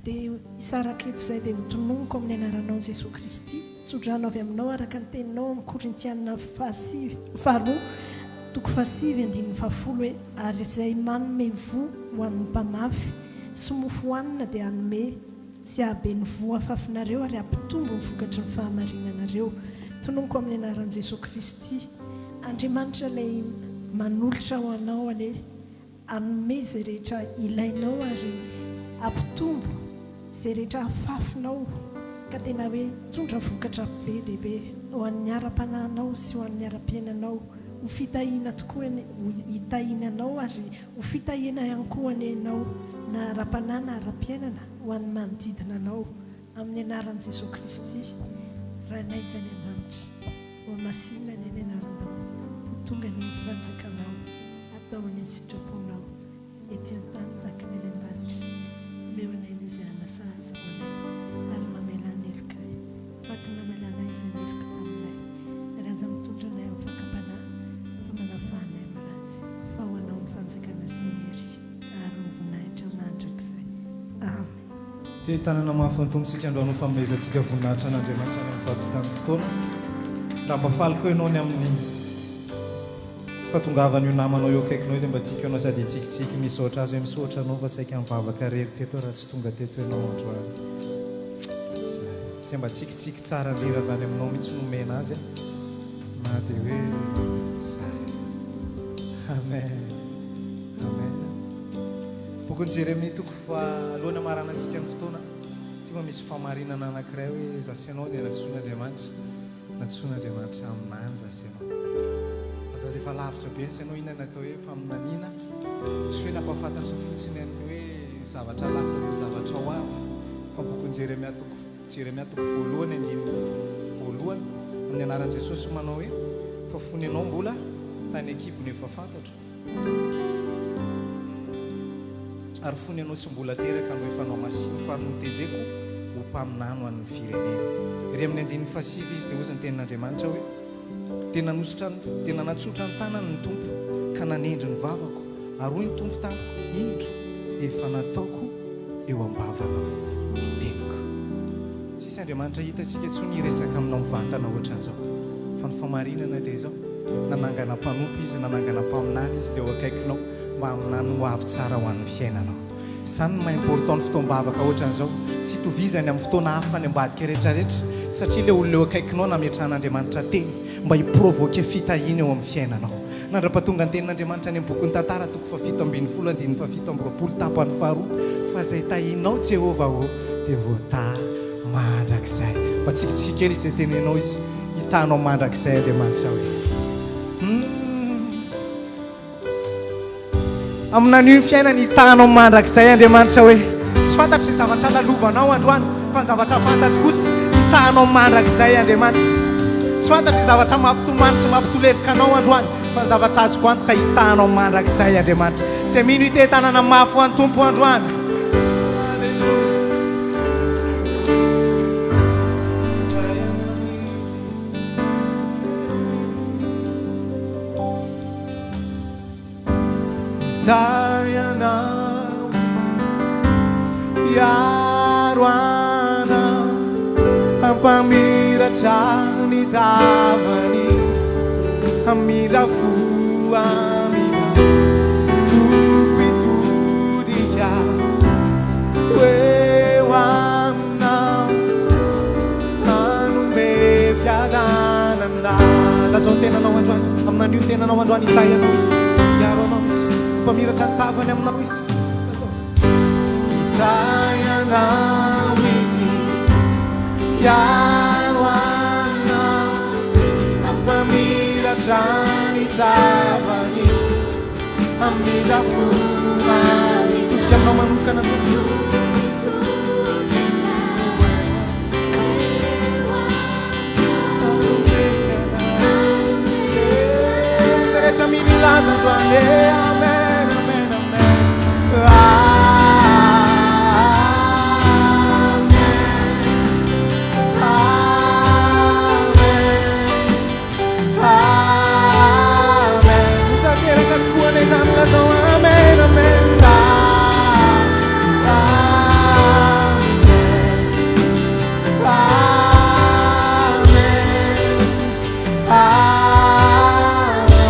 Dia isaraka eto izay dia hotononiko amin'ny anaranao Jesosy Kristy, tsodrano avy aminao araka ny teninao amin'ny Korintiana 4:5 hoe ary izay manome vo ho an'ny mpamafy sy mofo hohanina dia hanome sy ahabe ny vo afafinareo ary ampitombo ny vokatry ny fahamarinanareo. Tononiko amin'ny anaran'i Jesosy Kristy, Andriamanitra ilay manolotra ho anao ilay hanome izay rehetra ilainao ary ampitombo izay rehetra afafinao ka tena hoe tondra vokatra be dia be ho an'ny ara-panahinao sy ho an'ny ara-piainanao. Ho fitahiana tokoa hitahiananao ary ho fitahiana ihany koa anenao na ara-panahy na ara-piainana ho an'ny manodidina anao amin'ny anaran'i Jesosy Kristy. Rahanay izany Andriamanitra, ho masina ny anaranao, ho tonga ny fanjakanao, atao ny sitraponao ety an-tany tahaka ny an-danitra. Meo anay no izay anasaza anay ary mamela ny heloka faky namelana izay heloka taminay ary aza mitondra anay amin'ny fakapanahy manafanay amin'ny ratsy fa ho anao ny fanjakana sy ny hery ary ny voninahitra mandrakizay. Amen. Dia tanana mahafantomsika androany fanomezantsika voninahitra an'Andriamanitra ny fahavitan'ny fotoana. Raha mafaly koa ianao ny amin'ny fahatongavany io namanao eo akaikinao dia mba tiako anao sady tsikitsiky misaotra azy hoe misaotra anao fa saika mivavaka rery teto raha tsy tonga teto ianao androany zay mba tsikitsiky tsara ndrera avy any aminao mihitsy nomena azy na dia hoe zay amen amen bokony Jérémie toko fa alohana maranantsika ny fotoana tia mba misy famarinana anankiray hoe zasy ianao dia natsoan'Andriamanitra aminany zasy ianao aza rehefa lavitra be sy ianao inona natao hoe faminaniana tsy hoe nampafantatra fotsiny any hoe zavatra lasa zay zavatra ho avy fa bokony Jérémia toko voalohany voalohany amin'ny anaran'i Jesosy manao hoe fa fony ianao mbola tany ekipony efa fantatro ary fony ianao tsy mbola teraka no efa nao masiny fa ary notendreko ho mpaminano an'ny firenena ry amin'ny andininy fasivy izy dia ozy ny tenin'Andriamanitra hoe tena natsotra ny tanany ny tompo ka nanendry ny vavako ary hoy ny tompo tamiko indro efa nataoko eo ambavana teniko tsisy Andriamanitra hitantsika tsy ny resaka aminao mivantana ohatran'izao fa ny famarinana dia izao nanangana mpanompo izy nanangana mpaminany izy dia eo akaikinao mba aminany ho avy tsara ho an'ny fiainanao izany ny maimportant ny fotoam-bavaka ohatran'izao tsy hitovizany amin'ny fotoana hafa ny ambadika rehetrarehetra satria ilay olona eo akaikinao nametrahan'Andriamanitra teny mba hiprovoke fitahina eo amin'ny fiainanao nandra-pahatonga ny tenin'Andriamanitra any amin'ny bokon'ny tantara toko fa 7:20 tapany faharoa fa zay tahinao Jehova ho dia voata mandrakizay mba tsikitsiky kely izy zay tenenao izy hitanao mandrakizay Andriamanitra hoe aminan'io ny fiainana hitanao mandrakizay Andriamanitra hoe tsy fantatry ny zavatra lalovanao androany fa ny zavatra fantatry kosa hitanao mandrakizay Andriamanitra tsy fantatry ny zavatra mampitomany sy mampitolevika anao androany fa ny zavatra azoko antoka hitanao mandrakizay Andriamanitra zay mino itetanana mafy ho an'ny tompo androany Tayanao Yaruana Ampamiratra ny tavany Amirafu amina Tupitudika Wewana Anume fiadananda Lazao tenanao androany aminan'io tenanao androany tayanao izy Yaruanao izy Pamiratra ny tavany aminao izy Tayanao izy Yaruana Pamiratra ny tavany Amirafu amina Tukianao manokana tompo Seretra minilaza androany amen amen amen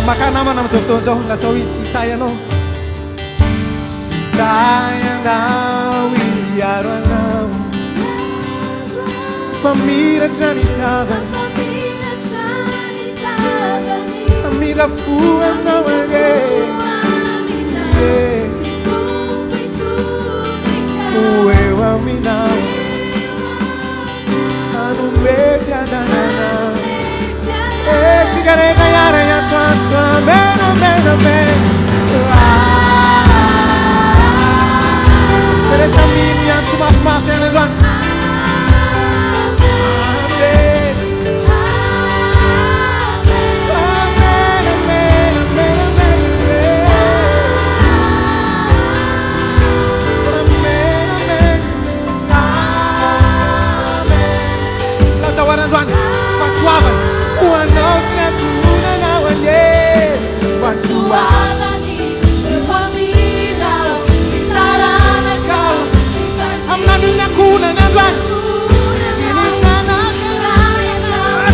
maka namana amin'izao fotoan'izao lazao izy tayanao tayanao izy aroanao mamiratra ny tavany amirafu anao age eo aminao anome fiadananao Sigareta yara ya tsansko amen amen amen Sereta mimi ya tsumafumaf ya nedwan Amen Amen amen amen amen Amen amen Amen Lazawaran dwan Pasuavan Uanau sinatuna na wanye Wasualani Wamina Tarana kau Amnaninya kuna na dwan Sinitana Sinitana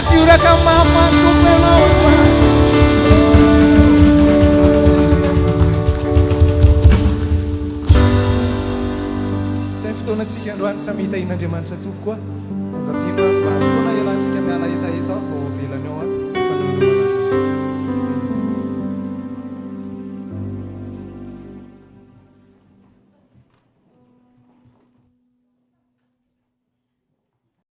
zioraka mamatompo ianao androany zay fotoana antsika androany samy hitahin'Andriamanitra tokoa azadino